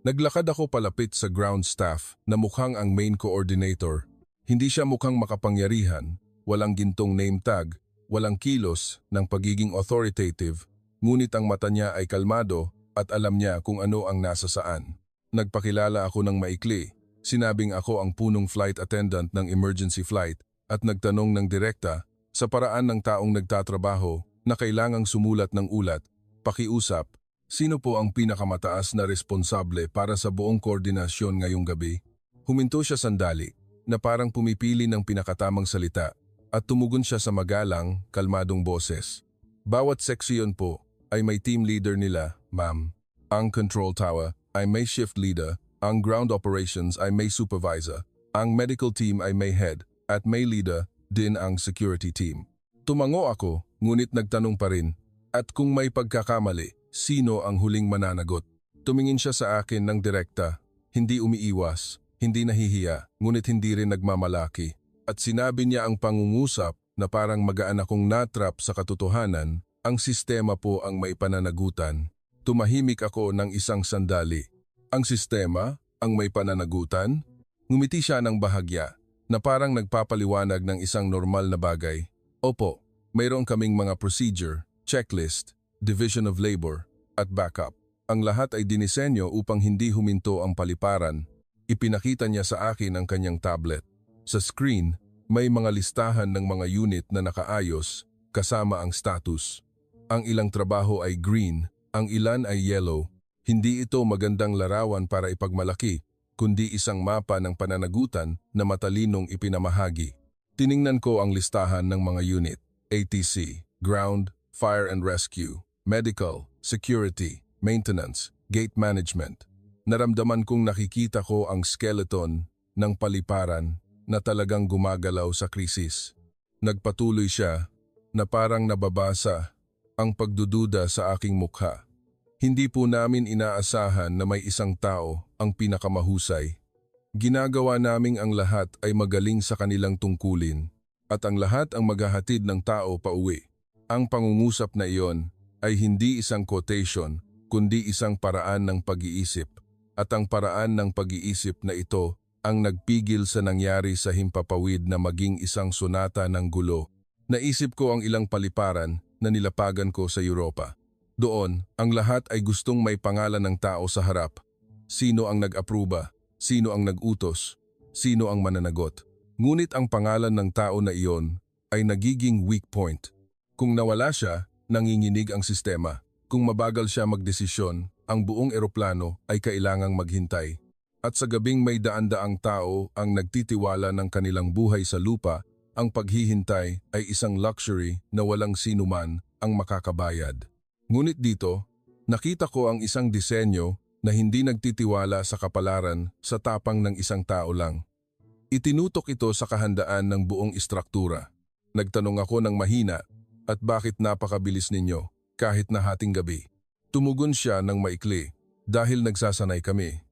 Naglakad ako palapit sa ground staff na mukhang ang main coordinator. Hindi siya mukhang makapangyarihan, walang gintong name tag, walang kilos ng pagiging authoritative, ngunit ang mata niya ay kalmado at alam niya kung ano ang nasa saan. Nagpakilala ako ng maikli. Sinabing ako ang punong flight attendant ng emergency flight at nagtanong ng direkta sa paraan ng taong nagtatrabaho na kailangang sumulat ng ulat, pakiusap, sino po ang pinakamataas na responsable para sa buong koordinasyon ngayong gabi? Huminto siya sandali na parang pumipili ng pinakatamang salita at tumugon siya sa magalang, kalmadong boses. Bawat seksyon po ay may team leader nila, ma'am. Ang control tower ay may shift leader. Ang ground operations ay may supervisor, ang medical team ay may head, at may leader din ang security team. Tumango ako, ngunit nagtanong pa rin, at kung may pagkakamali, sino ang huling mananagot? Tumingin siya sa akin ng direkta, hindi umiiwas, hindi nahihiya, ngunit hindi rin nagmamalaki. At sinabi niya ang pangungusap na parang magaan akong natrap sa katotohanan, ang sistema po ang may pananagutan. Tumahimik ako ng isang sandali. Ang sistema, ang may pananagutan? Ngumiti siya ng bahagya na parang nagpapaliwanag ng isang normal na bagay. Opo, mayroon kaming mga procedure, checklist, division of labor, at backup. Ang lahat ay dinisenyo upang hindi huminto ang paliparan. Ipinakita niya sa akin ang kanyang tablet. Sa screen, may mga listahan ng mga unit na nakaayos kasama ang status. Ang ilang trabaho ay green, ang ilan ay yellow. Hindi ito magandang larawan para ipagmalaki, kundi isang mapa ng pananagutan na matalinong ipinamahagi. Tiningnan ko ang listahan ng mga unit, ATC, Ground, Fire and Rescue, Medical, Security, Maintenance, Gate Management. Naramdaman kong nakikita ko ang skeleton ng paliparan na talagang gumagalaw sa krisis. Nagpatuloy siya na parang nababasa ang pagdududa sa aking mukha. Hindi po namin inaasahan na may isang tao ang pinakamahusay. Ginagawa naming ang lahat ay magaling sa kanilang tungkulin at ang lahat ang maghahatid ng tao pauwi. Ang pangungusap na iyon ay hindi isang quotation kundi isang paraan ng pag-iisip at ang paraan ng pag-iisip na ito ang nagpigil sa nangyari sa Himpapawid na maging isang sonata ng gulo. Naisip ko ang ilang paliparan na nilapagan ko sa Europa. Doon, ang lahat ay gustong may pangalan ng tao sa harap. Sino ang nag-apruba? Sino ang nag-utos? Sino ang mananagot? Ngunit ang pangalan ng tao na iyon ay nagiging weak point. Kung nawala siya, nanginginig ang sistema. Kung mabagal siya magdesisyon, ang buong eroplano ay kailangang maghintay. At sa gabing may daan-daang tao ang nagtitiwala ng kanilang buhay sa lupa, ang paghihintay ay isang luxury na walang sinuman ang makakabayad. Ngunit dito, nakita ko ang isang disenyo na hindi nagtitiwala sa kapalaran sa tapang ng isang tao lang. Itinutok ito sa kahandaan ng buong istruktura. Nagtanong ako ng mahina, at bakit napakabilis ninyo kahit na hating gabi? Tumugon siya ng maikli, dahil nagsasanay kami.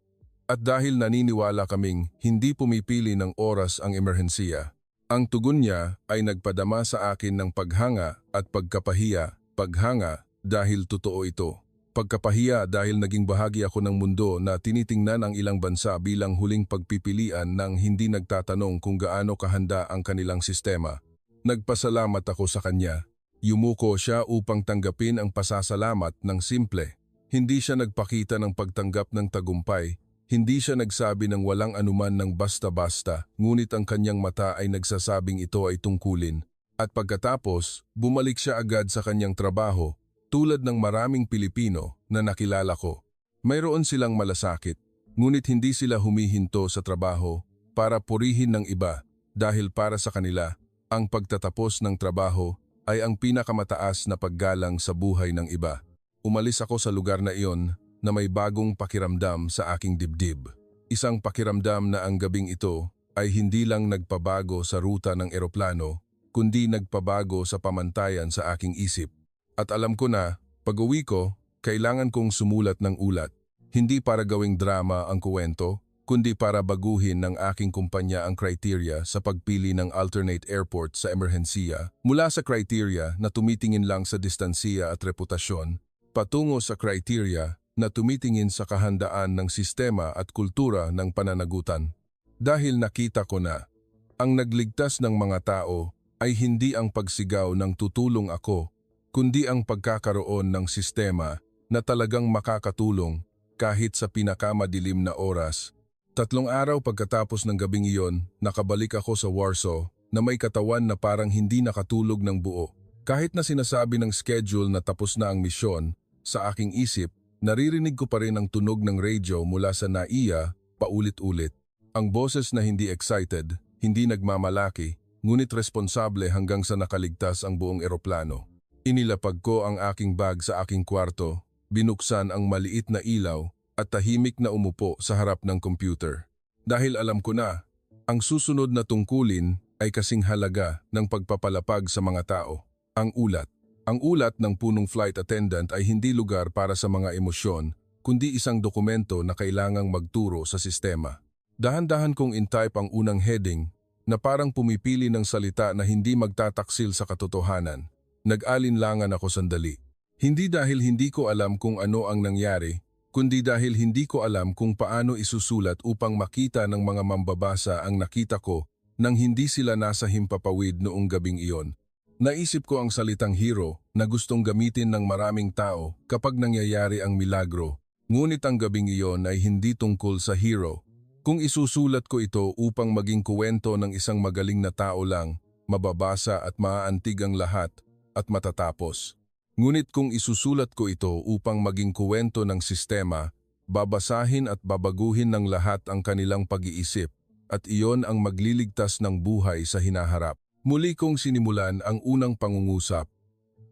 At dahil naniniwala kaming hindi pumipili ng oras ang emerhensiya. Ang tugon niya ay nagpadama sa akin ng paghanga at pagkapahiya. Paghanga dahil totoo ito. Pagkapahiya dahil naging bahagi ako ng mundo na tinitingnan ang ilang bansa bilang huling pagpipilian nang hindi nagtatanong kung gaano kahanda ang kanilang sistema. Nagpasalamat ako sa kanya. Yumuko siya upang tanggapin ang pasasalamat ng simple. Hindi siya nagpakita ng pagtanggap ng tagumpay. Hindi siya nagsabi ng walang anuman ng basta-basta, ngunit ang kanyang mata ay nagsasabing ito ay tungkulin. At pagkatapos, bumalik siya agad sa kanyang trabaho, tulad ng maraming Pilipino na nakilala ko. Mayroon silang malasakit, ngunit hindi sila humihinto sa trabaho para purihin ng iba dahil para sa kanila, ang pagtatapos ng trabaho ay ang pinakamataas na paggalang sa buhay ng iba. Umalis ako sa lugar na iyon na may bagong pakiramdam sa aking dibdib. Isang pakiramdam na ang gabing ito ay hindi lang nagpabago sa ruta ng eroplano, kundi nagpabago sa pamantayan sa aking isip. At alam ko na, pag-uwi ko, kailangan kong sumulat ng ulat. Hindi para gawing drama ang kuwento, kundi para baguhin ng aking kumpanya ang criteria sa pagpili ng alternate airport sa emerhensiya, mula sa criteria na tumitingin lang sa distansiya at reputasyon, patungo sa criteria na tumitingin sa kahandaan ng sistema at kultura ng pananagutan. Dahil nakita ko na, ang nagligtas ng mga tao ay hindi ang pagsigaw ng tutulong ako, kundi ang pagkakaroon ng sistema na talagang makakatulong kahit sa pinakamadilim na oras. 3 araw pagkatapos ng gabing iyon, nakabalik ako sa Warsaw na may katawan na parang hindi nakatulog ng buo. Kahit na sinasabi ng schedule na tapos na ang misyon, sa aking isip, naririnig ko pa rin ang tunog ng radio mula sa NAIA paulit-ulit. Ang boses na hindi excited, hindi nagmamalaki, ngunit responsable hanggang sa nakaligtas ang buong eroplano. Inilapag ko ang aking bag sa aking kwarto, binuksan ang maliit na ilaw at tahimik na umupo sa harap ng computer. Dahil alam ko na, ang susunod na tungkulin ay kasing halaga ng pagpapalapag sa mga tao. Ang ulat. Ang ulat ng punong flight attendant ay hindi lugar para sa mga emosyon, kundi isang dokumento na kailangang magturo sa sistema. Dahan-dahan kong in-type ang unang heading na parang pumipili ng salita na hindi magtataksil sa katotohanan. Nag-alinlangan ako sandali. Hindi dahil hindi ko alam kung ano ang nangyari, kundi dahil hindi ko alam kung paano isusulat upang makita ng mga mambabasa ang nakita ko nang hindi sila nasa himpapawid noong gabing iyon. Naisip ko ang salitang hero na gustong gamitin ng maraming tao kapag nangyayari ang milagro, ngunit ang gabing iyon ay hindi tungkol sa hero. Kung isusulat ko ito upang maging kuwento ng isang magaling na tao lang, mababasa at maaantig ang lahat at matatapos. Ngunit kung isusulat ko ito upang maging kuwento ng sistema, babasahin at babaguhin ng lahat ang kanilang pag-iisip at iyon ang magliligtas ng buhay sa hinaharap. Muli kong sinimulan ang unang pangungusap.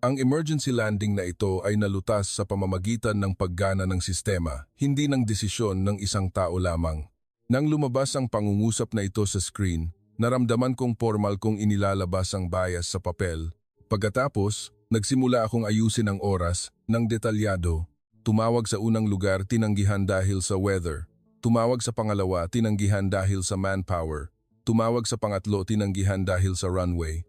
Ang emergency landing na ito ay nalutas sa pamamagitan ng paggana ng sistema, hindi ng desisyon ng isang tao lamang. Nang lumabas ang pangungusap na ito sa screen, naramdaman kong formal kong inilalabas ang bias sa papel. Pagkatapos, nagsimula akong ayusin ang oras ng detalyado. Tumawag sa unang lugar, tinanggihan dahil sa weather. Tumawag sa pangalawa, tinanggihan dahil sa manpower. Tumawag sa pangatlo, tinanggihan dahil sa runway.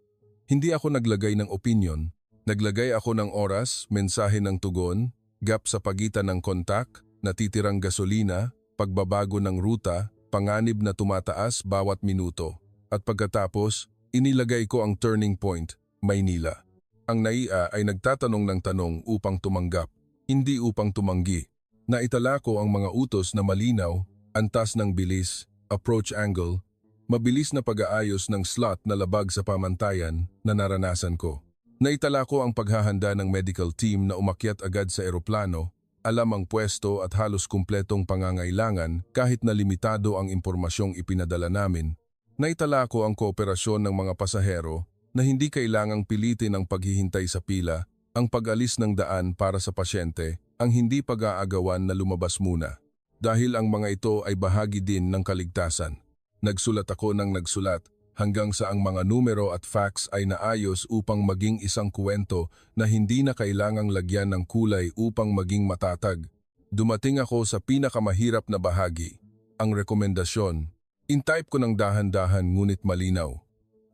Hindi ako naglagay ng opinion. Naglagay ako ng oras, mensahe ng tugon, gap sa pagitan ng kontak, natitirang gasolina, pagbabago ng ruta, panganib na tumataas bawat minuto. At pagkatapos, inilagay ko ang turning point, Maynila. Ang NAIA ay nagtatanong ng tanong upang tumanggap, hindi upang tumanggi. Naitala ko ang mga utos na malinaw, antas ng bilis, approach angle, mabilis na pag-aayos ng slot na labag sa pamantayan na naranasan ko. Naitala ko ang paghahanda ng medical team na umakyat agad sa eroplano alam ang pwesto at halos kumpletong pangangailangan kahit na limitado ang impormasyong ipinadala namin. Naitala ko ang kooperasyon ng mga pasahero na hindi kailangang pilitin ang paghihintay sa pila, ang pag-alis ng daan para sa pasyente, ang hindi pag-aagawan na lumabas muna. Dahil ang mga ito ay bahagi din ng kaligtasan. Nagsulat ako ng nagsulat hanggang sa ang mga numero at facts ay naayos upang maging isang kwento na hindi na kailangang lagyan ng kulay upang maging matatag. Dumating ako sa pinakamahirap na bahagi, ang rekomendasyon. In-type ko ng dahan-dahan ngunit malinaw.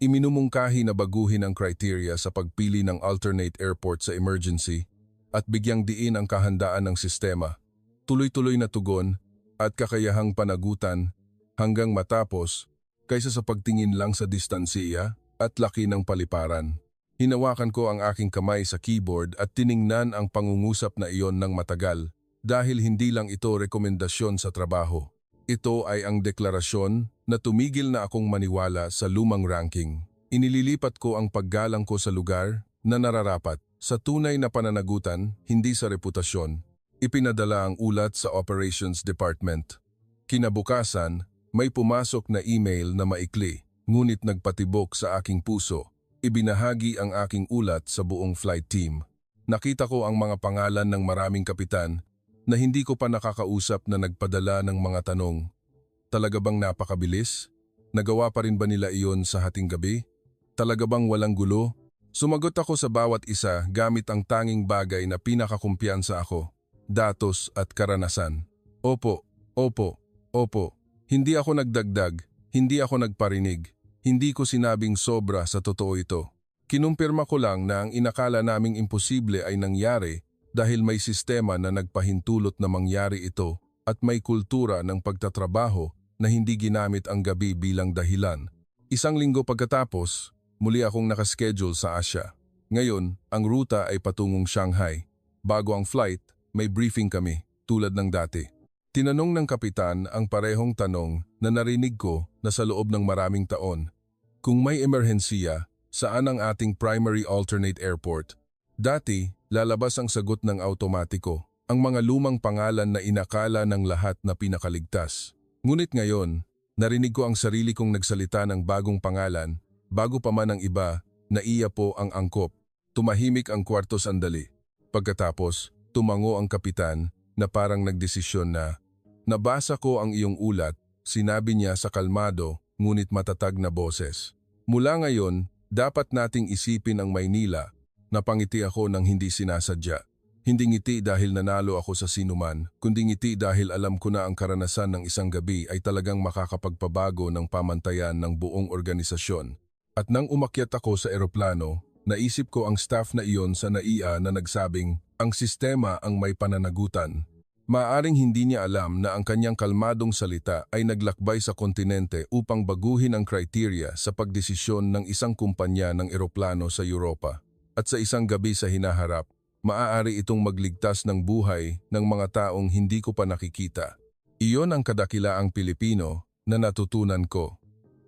Iminumungkahi na baguhin ang criteria sa pagpili ng alternate airport sa emergency at bigyang diin ang kahandaan ng sistema. Tuloy-tuloy na tugon at kakayahang panagutan hanggang matapos kaysa sa pagtingin lang sa distansiya at laki ng paliparan. Hinawakan ko ang aking kamay sa keyboard at tiningnan ang pangungusap na iyon ng matagal dahil hindi lang ito rekomendasyon sa trabaho. Ito ay ang deklarasyon na tumigil na akong maniwala sa lumang ranking. Inililipat ko ang paggalang ko sa lugar na nararapat sa tunay na pananagutan, hindi sa reputasyon. Ipinadala ang ulat sa Operations Department. Kinabukasan, may pumasok na email na maikli, ngunit nagpatibok sa aking puso. Ibinahagi ang aking ulat sa buong flight team. Nakita ko ang mga pangalan ng maraming kapitan na hindi ko pa nakakausap na nagpadala ng mga tanong. Talaga bang napakabilis? Nagawa pa rin ba nila iyon sa hating gabi? Talaga bang walang gulo? Sumagot ako sa bawat isa gamit ang tanging bagay na pinakakumpiyansa ako, datos at karanasan. Opo, opo, opo. Hindi ako nagdagdag, hindi ako nagparinig. Hindi ko sinabing sobra sa totoo ito. Kinumpirma ko lang na ang inakala naming imposible ay nangyari dahil may sistema na nagpahintulot na mangyari ito at may kultura ng pagtatrabaho na hindi ginamit ang gabi bilang dahilan. Isang linggo pagkatapos, muli akong nakaschedule sa Asia. Ngayon, ang ruta ay patungong Shanghai. Bago ang flight, may briefing kami, tulad ng dati. Tinanong ng kapitan ang parehong tanong na narinig ko na sa loob ng maraming taon. Kung may emerhensiya, saan ang ating primary alternate airport? Dati, lalabas ang sagot ng automatiko, ang mga lumang pangalan na inakala ng lahat na pinakaligtas. Ngunit ngayon, narinig ko ang sarili kong nagsalita ng bagong pangalan, bago pa man ang iba, na iya po ang angkop. Tumahimik ang kwarto sandali. Pagkatapos, tumango ang kapitan na parang nagdesisyon na, nabasa ko ang iyong ulat, sinabi niya sa kalmado ngunit matatag na boses. Mula ngayon, dapat nating isipin ang Maynila. Napangiti ako nang hindi sinasadya. Hindi ngiti dahil nanalo ako sa sinuman, kundi ngiti dahil alam ko na ang karanasan ng isang gabi ay talagang makakapagpabago ng pamantayan ng buong organisasyon. At nang umakyat ako sa eroplano, naisip ko ang staff na iyon sa NAIA na nagsabing, ang sistema ang may pananagutan. Maaring hindi niya alam na ang kanyang kalmadong salita ay naglakbay sa kontinente upang baguhin ang criteria sa pagdesisyon ng isang kumpanya ng eroplano sa Europa. At sa isang gabi sa hinaharap, maaari itong magligtas ng buhay ng mga taong hindi ko pa nakikita. Iyon ang kadakilaang Pilipino na natutunan ko.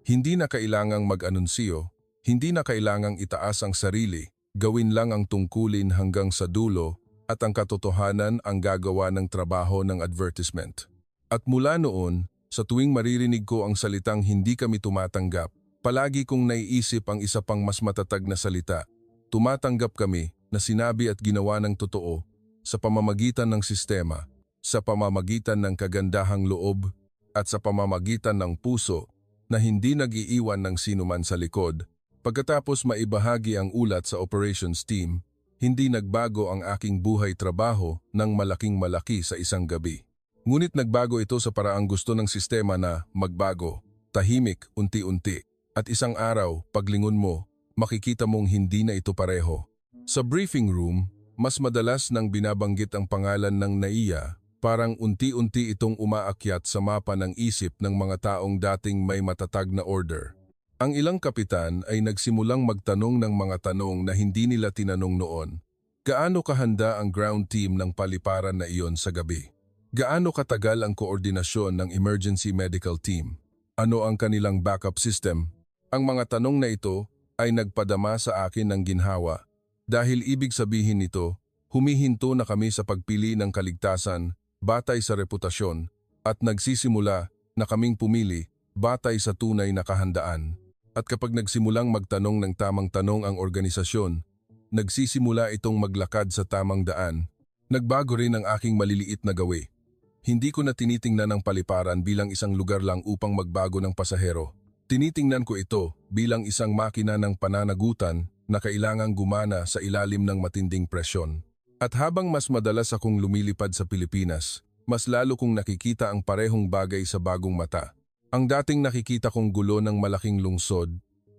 Hindi na kailangang mag-anunsyo, hindi na kailangang itaas ang sarili, gawin lang ang tungkulin hanggang sa dulo at ang katotohanan ang gagawa ng trabaho ng advertisement. At mula noon, sa tuwing maririnig ko ang salitang hindi kami tumatanggap, palagi kong naiisip ang isa pang mas matatag na salita. Tumatanggap kami na sinabi at ginawa ng totoo sa pamamagitan ng sistema, sa pamamagitan ng kagandahang loob at sa pamamagitan ng puso na hindi nag-iiwan ng sinuman sa likod. Pagkatapos maibahagi ang ulat sa operations team, hindi nagbago ang aking buhay trabaho ng malaking malaki sa isang gabi. Ngunit nagbago ito sa paraang gusto ng sistema na magbago, tahimik, unti-unti. At isang araw, paglingon mo, makikita mong hindi na ito pareho. Sa briefing room, mas madalas nang binabanggit ang pangalan ng NAIA, parang unti-unti itong umaakyat sa mapa ng isip ng mga taong dating may matatag na order. Ang ilang kapitan ay nagsimulang magtanong ng mga tanong na hindi nila tinanong noon. Gaano kahanda ang ground team ng paliparan na iyon sa gabi? Gaano katagal ang koordinasyon ng emergency medical team? Ano ang kanilang backup system? Ang mga tanong na ito ay nagpadama sa akin ng ginhawa dahil ibig sabihin nito, Humihinto na kami sa pagpili ng kaligtasan batay sa reputasyon at nagsisimula na kaming pumili batay sa tunay na kahandaan. At kapag nagsimulang magtanong ng tamang tanong ang organisasyon, nagsisimula itong maglakad sa tamang daan. Nagbago rin ang aking maliliit na gawi. Hindi ko na tinitingnan ang paliparan bilang isang lugar lang upang magbago ng pasahero. Tinitingnan ko ito bilang isang makina ng pananagutan na kailangang gumana sa ilalim ng matinding presyon. At habang mas madalas akong lumilipad sa Pilipinas, mas lalo kong nakikita ang parehong bagay sa bagong mata. Ang dating nakikita kong gulo ng malaking lungsod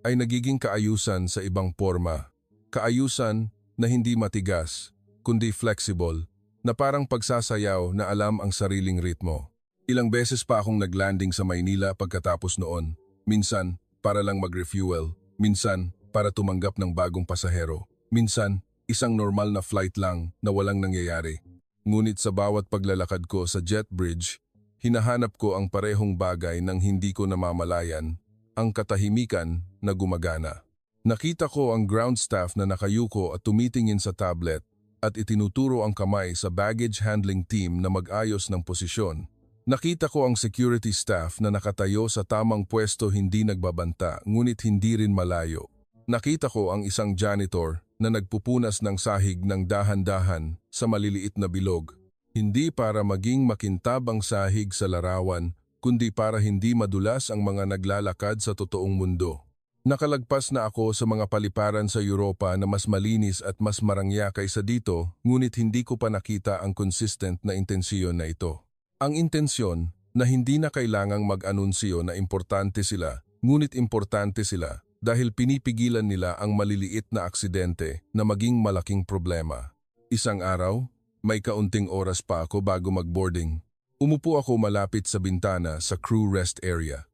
ay nagiging kaayusan sa ibang forma. Kaayusan na hindi matigas, kundi flexible, na parang pagsasayaw na alam ang sariling ritmo. Ilang beses pa akong naglanding sa Maynila pagkatapos noon. Minsan, para lang mag-refuel. Minsan, para tumanggap ng bagong pasahero. Minsan, isang normal na flight lang na walang nangyayari. Ngunit sa bawat paglalakad ko sa jet bridge, hinahanap ko ang parehong bagay nang hindi ko namamalayan, ang katahimikan na gumagana. Nakita ko ang ground staff na nakayuko at tumitingin sa tablet at itinuturo ang kamay sa baggage handling team na mag-ayos ng posisyon. Nakita ko ang security staff na nakatayo sa tamang pwesto hindi nagbabanta ngunit hindi rin malayo. Nakita ko ang isang janitor na nagpupunas ng sahig ng dahan-dahan sa maliliit na bilog. Hindi para maging makintab ang sahig sa larawan, kundi para hindi madulas ang mga naglalakad sa totoong mundo. Nakalagpas na ako sa mga paliparan sa Europa na mas malinis at mas marangya kaysa dito, ngunit hindi ko pa nakita ang consistent na intensyon na ito. Ang intensyon na hindi na kailangang mag-anunsyo na importante sila, ngunit importante sila dahil pinipigilan nila ang maliliit na aksidente na maging malaking problema. Isang araw, may kaunting oras pa ako bago mag-boarding. Umupo ako malapit sa bintana sa crew rest area.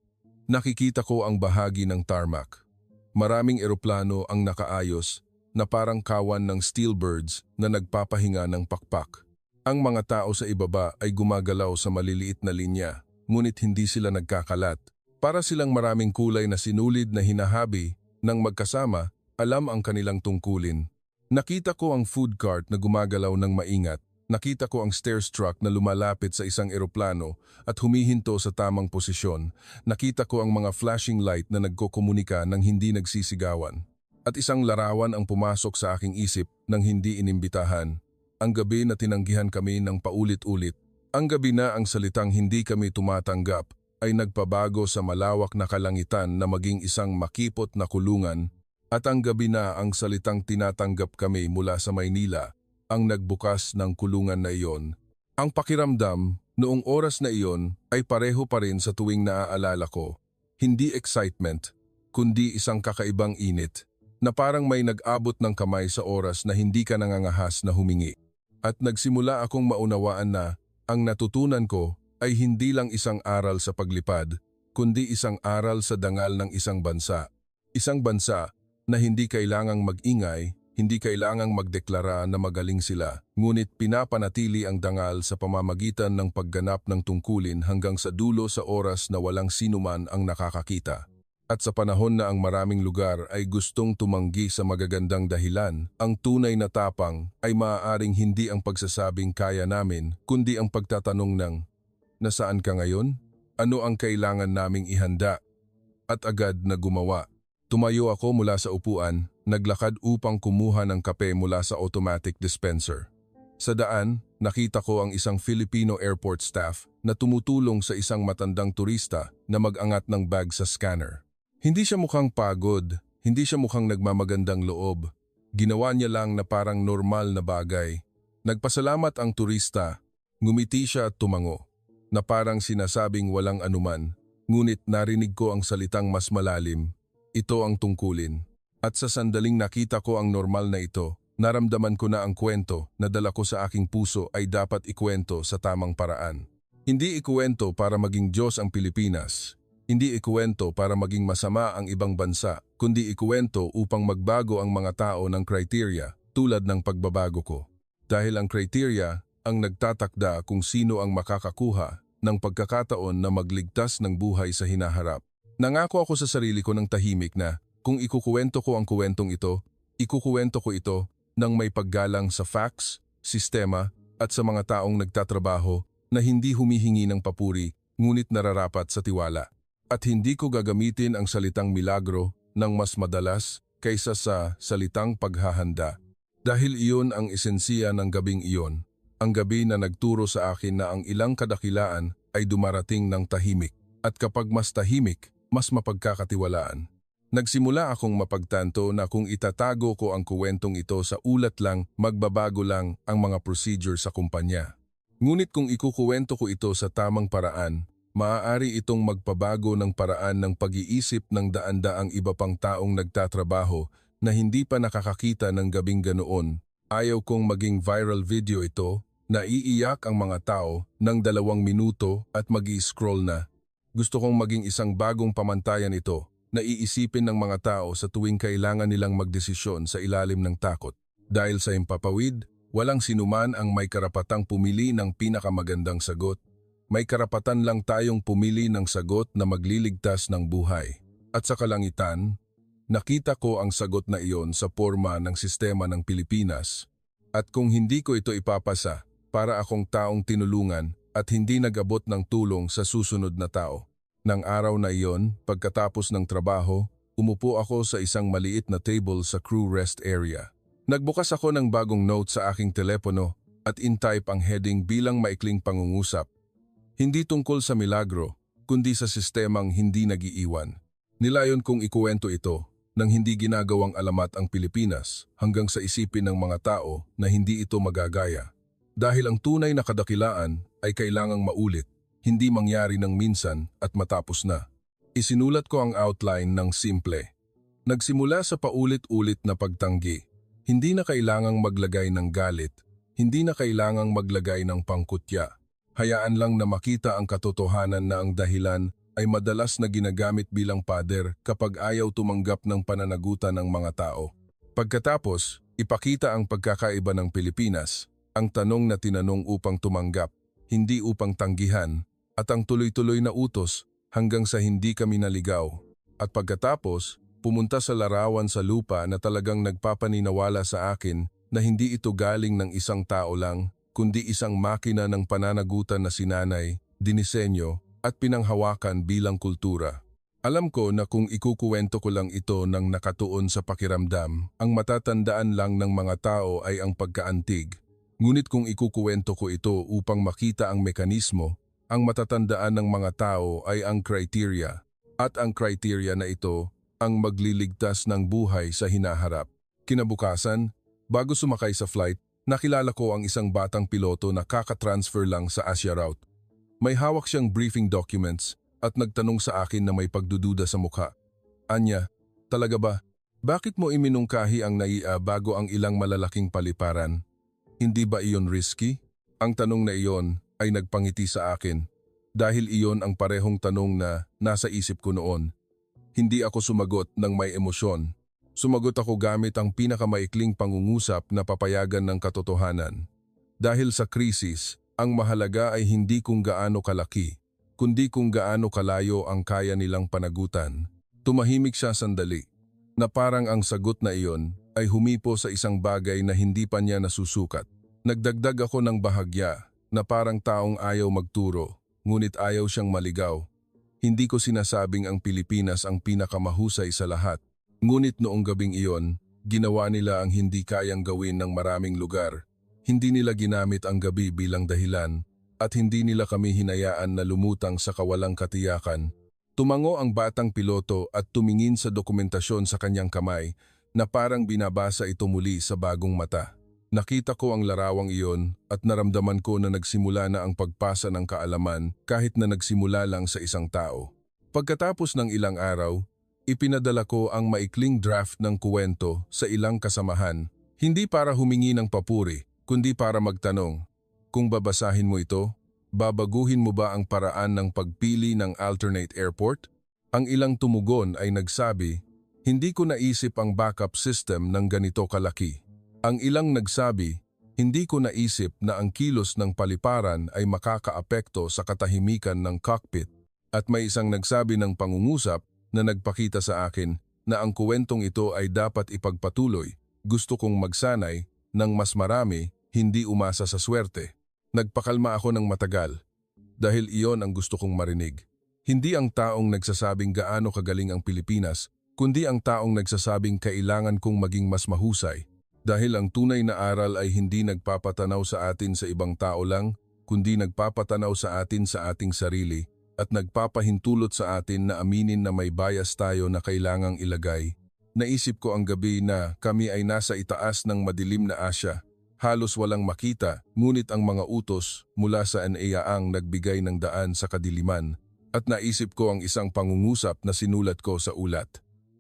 Nakikita ko ang bahagi ng tarmac. Maraming eroplano ang nakaayos na parang kawan ng steelbirds na nagpapahinga ng pakpak. Ang mga tao sa ibaba ay gumagalaw sa maliliit na linya, ngunit hindi sila nagkakalat. Para silang maraming kulay na sinulid na hinahabi ng magkasama, alam ang kanilang tungkulin. Nakita ko ang food cart na gumagalaw ng maingat. Nakita ko ang stairs truck na lumalapit sa isang eroplano at humihinto sa tamang posisyon. Nakita ko ang mga flashing light na nagkokomunika ng hindi nagsisigawan. At isang larawan ang pumasok sa aking isip nang hindi inimbitahan. Ang gabi na tinanggihan kami ng paulit-ulit. Ang gabi na ang salitang hindi kami tumatanggap ay nagpabago sa malawak na kalangitan na maging isang makipot na kulungan. At ang gabi na ang salitang tinatanggap kami mula sa Maynila ang nagbukas ng kulungan na iyon. Ang pakiramdam noong oras na iyon ay pareho pa rin sa tuwing naaalala ko. Hindi excitement, kundi isang kakaibang init na parang may nag-abot ng kamay sa oras na hindi ka nangangahas na humingi. At nagsimula akong maunawaan na ang natutunan ko ay hindi lang isang aral sa paglipad, kundi isang aral sa dangal ng isang bansa. Isang bansa na hindi kailangang mag-ingay, hindi kailangang magdeklara na magaling sila, ngunit pinapanatili ang dangal sa pamamagitan ng pagganap ng tungkulin hanggang sa dulo sa oras na walang sinuman ang nakakakita. At sa panahon na ang maraming lugar ay gustong tumanggi sa magagandang dahilan, ang tunay na tapang ay maaaring hindi ang pagsasabing kaya namin, kundi ang pagtatanong ng, nasaan ka ngayon? Ano ang kailangan naming ihanda? At agad na gumawa. Tumayo ako mula sa upuan, naglakad upang kumuha ng kape mula sa automatic dispenser. Sa daan, nakita ko ang isang Filipino airport staff na tumutulong sa isang matandang turista na mag-angat ng bag sa scanner. Hindi siya mukhang pagod, hindi siya mukhang nagmamagandang loob. Ginawa niya lang na parang normal na bagay. Nagpasalamat ang turista, ngumiti siya at tumango, na parang sinasabing walang anuman. Ngunit narinig ko ang salitang mas malalim. Ito ang tungkulin. At sa sandaling nakita ko ang normal na ito, naramdaman ko na ang kwento na dala ko sa aking puso ay dapat ikwento sa tamang paraan. Hindi ikwento para maging Diyos ang Pilipinas. Hindi ikwento para maging masama ang ibang bansa, kundi ikwento upang magbago ang mga tao ng kriteria tulad ng pagbabago ko. Dahil ang kriteria ang nagtatakda kung sino ang makakakuha ng pagkakataon na magligtas ng buhay sa hinaharap. Nangako ako sa sarili ko ng tahimik na kung ikukuwento ko ang kuwentong ito, ikukuwento ko ito ng may paggalang sa facts, sistema at sa mga taong nagtatrabaho na hindi humihingi ng papuri ngunit nararapat sa tiwala. At hindi ko gagamitin ang salitang milagro ng mas madalas kaysa sa salitang paghahanda. Dahil iyon ang esensiya ng gabing iyon, ang gabi na nagturo sa akin na ang ilang kadakilaan ay dumarating ng tahimik. At kapag mas tahimik, mas mapagkakatiwalaan. Nagsimula akong mapagtanto na kung itatago ko ang kuwentong ito sa ulat lang, magbabago lang ang mga procedure sa kumpanya. Ngunit kung ikukuwento ko ito sa tamang paraan, maaari itong magpabago ng paraan ng pag-iisip ng daan-daang iba pang taong nagtatrabaho na hindi pa nakakakita ng gabing ganoon. Ayaw kong maging viral video ito na iiyak ang mga tao ng 2 minuto at mag-i-scroll na. Gusto kong maging isang bagong pamantayan ito na iisipin ng mga tao sa tuwing kailangan nilang magdesisyon sa ilalim ng takot. Dahil sa impapawid, walang sinuman ang may karapatang pumili ng pinakamagandang sagot. May karapatan lang tayong pumili ng sagot na magliligtas ng buhay. At sa kalangitan, nakita ko ang sagot na iyon sa porma ng sistema ng Pilipinas. At kung hindi ko ito ipapasa, para akong taong tinulungan at hindi nag-abot ng tulong sa susunod na tao. Nang araw na iyon, pagkatapos ng trabaho, umupo ako sa isang maliit na table sa crew rest area. Nagbukas ako ng bagong note sa aking telepono at in-type ang heading bilang maikling pangungusap. Hindi tungkol sa milagro, kundi sa sistemang hindi nag-iiwan. Nilayon kong ikuwento ito nang hindi ginagawang alamat ang Pilipinas hanggang sa isipin ng mga tao na hindi ito magagaya. Dahil ang tunay na kadakilaan ay kailangang maulit. Hindi mangyari ng minsan at matapos na. Isinulat ko ang outline ng simple. Nagsimula sa paulit-ulit na pagtanggi. Hindi na kailangang maglagay ng galit. Hindi na kailangang maglagay ng pangkutya. Hayaan lang na makita ang katotohanan na ang dahilan ay madalas na ginagamit bilang pader kapag ayaw tumanggap ng pananagutan ng mga tao. Pagkatapos, ipakita ang pagkakaiba ng Pilipinas, ang tanong na tinanong upang tumanggap, hindi upang tanggihan, at ang tuloy-tuloy na utos hanggang sa hindi kami naligaw. At pagkatapos, pumunta sa larawan sa lupa na talagang nagpapaninawala sa akin na hindi ito galing ng isang tao lang, kundi isang makina ng pananagutan na sinanay, dinisenyo, at pinanghawakan bilang kultura. Alam ko na kung ikukuwento ko lang ito ng nakatuon sa pakiramdam, ang matatandaan lang ng mga tao ay ang pagkaantig. Ngunit kung ikukuwento ko ito upang makita ang mekanismo, ang matatandaan ng mga tao ay ang criteria. At ang criteria na ito ang magliligtas ng buhay sa hinaharap. Kinabukasan, bago sumakay sa flight, nakilala ko ang isang batang piloto na kaka-transfer lang sa Asia route. May hawak siyang briefing documents at nagtanong sa akin na may pagdududa sa mukha. Anya, talaga ba? Bakit mo iminungkahi ang NAIA bago ang ilang malalaking paliparan? Hindi ba iyon risky? Ang tanong na iyon ay nagpangiti sa akin dahil iyon ang parehong tanong na nasa isip ko noon. Hindi ako sumagot ng may emosyon. Sumagot ako gamit ang pinakamaikling pangungusap na papayagan ng katotohanan. Dahil sa krisis, ang mahalaga ay hindi kung gaano kalaki, kundi kung gaano kalayo ang kaya nilang panagutan. Tumahimik siya sandali, na parang ang sagot na iyon ay humipo sa isang bagay na hindi pa niya nasusukat. Nagdagdag ako ng bahagya na parang taong ayaw magturo, ngunit ayaw siyang maligaw. Hindi ko sinasabing ang Pilipinas ang pinakamahusay sa lahat. Ngunit noong gabing iyon, ginawa nila ang hindi kayang gawin ng maraming lugar. Hindi nila ginamit ang gabi bilang dahilan at hindi nila kami hinayaan na lumutang sa kawalang katiyakan. Tumango ang batang piloto at tumingin sa dokumentasyon sa kanyang kamay na parang binabasa ito muli sa bagong mata. Nakita ko ang larawang iyon at naramdaman ko na nagsimula na ang pagpasa ng kaalaman kahit na nagsimula lang sa isang tao. Pagkatapos ng ilang araw, ipinadala ko ang maikling draft ng kuwento sa ilang kasamahan, hindi para humingi ng papuri, kundi para magtanong, kung babasahin mo ito, babaguhin mo ba ang paraan ng pagpili ng alternate airport? Ang ilang tumugon ay nagsabi, hindi ko naisip ang backup system ng ganito kalaki. Ang ilang nagsabi, hindi ko naisip na ang kilos ng paliparan ay makakaapekto sa katahimikan ng cockpit. At may isang nagsabi ng pangungusap na nagpakita sa akin na ang kuwentong ito ay dapat ipagpatuloy. Gusto kong magsanay ng mas marami, hindi umasa sa swerte. Nagpakalma ako ng matagal dahil iyon ang gusto kong marinig. Hindi ang taong nagsasabing gaano kagaling ang Pilipinas, kundi ang taong nagsasabing kailangan kong maging mas mahusay. Dahil ang tunay na aral ay hindi nagpapatanaw sa atin sa ibang tao lang, kundi nagpapatanaw sa atin sa ating sarili at nagpapahintulot sa atin na aminin na may bias tayo na kailangang ilagay. Naisip ko ang gabi na kami ay nasa itaas ng madilim na Asya. Halos walang makita, ngunit ang mga utos mula sa NAIA ang nagbigay ng daan sa kadiliman. At naisip ko ang isang pangungusap na sinulat ko sa ulat.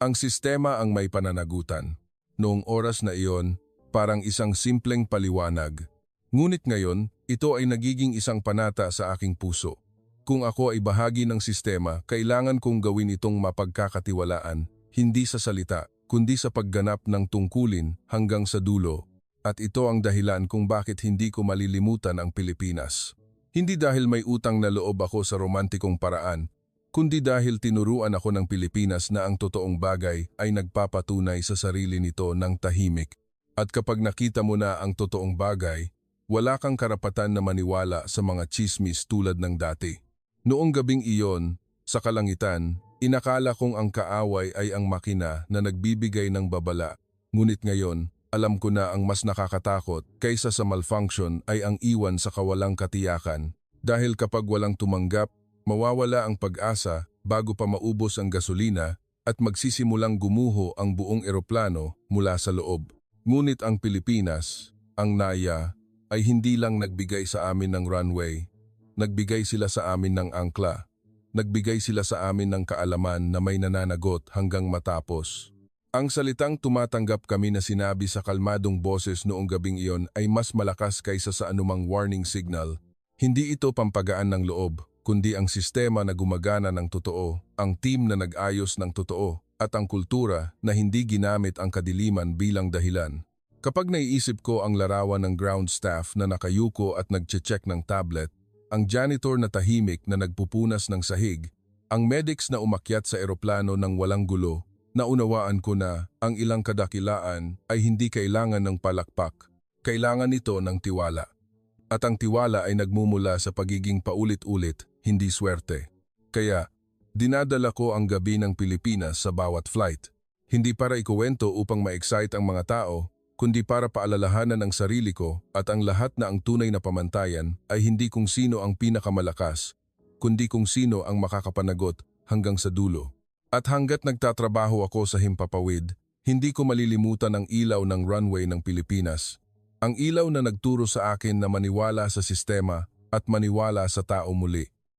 Ang sistema ang may pananagutan. Noong oras na iyon, parang isang simpleng paliwanag. Ngunit ngayon, ito ay nagiging isang panata sa aking puso. Kung ako ay bahagi ng sistema, kailangan kong gawin itong mapagkakatiwalaan, hindi sa salita, kundi sa pagganap ng tungkulin hanggang sa dulo. At ito ang dahilan kung bakit hindi ko malilimutan ang Pilipinas. Hindi dahil may utang na loob ako sa romantikong paraan, kundi dahil tinuruan ako ng Pilipinas na ang totoong bagay ay nagpapatunay sa sarili nito ng tahimik. At kapag nakita mo na ang totoong bagay, wala kang karapatan na maniwala sa mga tsismis tulad ng dati. Noong gabing iyon, sa kalangitan, inakala kong ang kaaway ay ang makina na nagbibigay ng babala. Ngunit ngayon, alam ko na ang mas nakakatakot kaysa sa malfunction ay ang iwan sa kawalang katiyakan. Dahil kapag walang tumanggap, mawawala ang pag-asa bago pa maubos ang gasolina at magsisimulang gumuho ang buong eroplano mula sa loob. Ngunit ang Pilipinas, ang NAIA, ay hindi lang nagbigay sa amin ng runway. Nagbigay sila sa amin ng angkla. Nagbigay sila sa amin ng kaalaman na may nananagot hanggang matapos. Ang salitang tumatanggap kami na sinabi sa kalmadong boses noong gabing iyon ay mas malakas kaysa sa anumang warning signal. Hindi ito pampagaan ng loob, kundi ang sistema na gumagana ng totoo, ang team na nag-ayos ng totoo, at ang kultura na hindi ginamit ang kadiliman bilang dahilan. Kapag naiisip ko ang larawan ng ground staff na nakayuko at nagche-check ng tablet, ang janitor na tahimik na nagpupunas ng sahig, ang medics na umakyat sa eroplano ng walang gulo, naunawaan ko na ang ilang kadakilaan ay hindi kailangan ng palakpak, kailangan nito ng tiwala. At ang tiwala ay nagmumula sa pagiging paulit-ulit, hindi swerte. Kaya, dinadala ko ang gabi ng Pilipinas sa bawat flight. Hindi para ikuwento upang ma-excite ang mga tao, kundi para paalalahanan ang sarili ko at ang lahat na ang tunay na pamantayan ay hindi kung sino ang pinakamalakas, kundi kung sino ang makakapanagot hanggang sa dulo. At hanggat nagtatrabaho ako sa himpapawid, hindi ko malilimutan ang ilaw ng runway ng Pilipinas. Ang ilaw na nagturo sa akin na maniwala sa sistema at maniwala sa tao muli.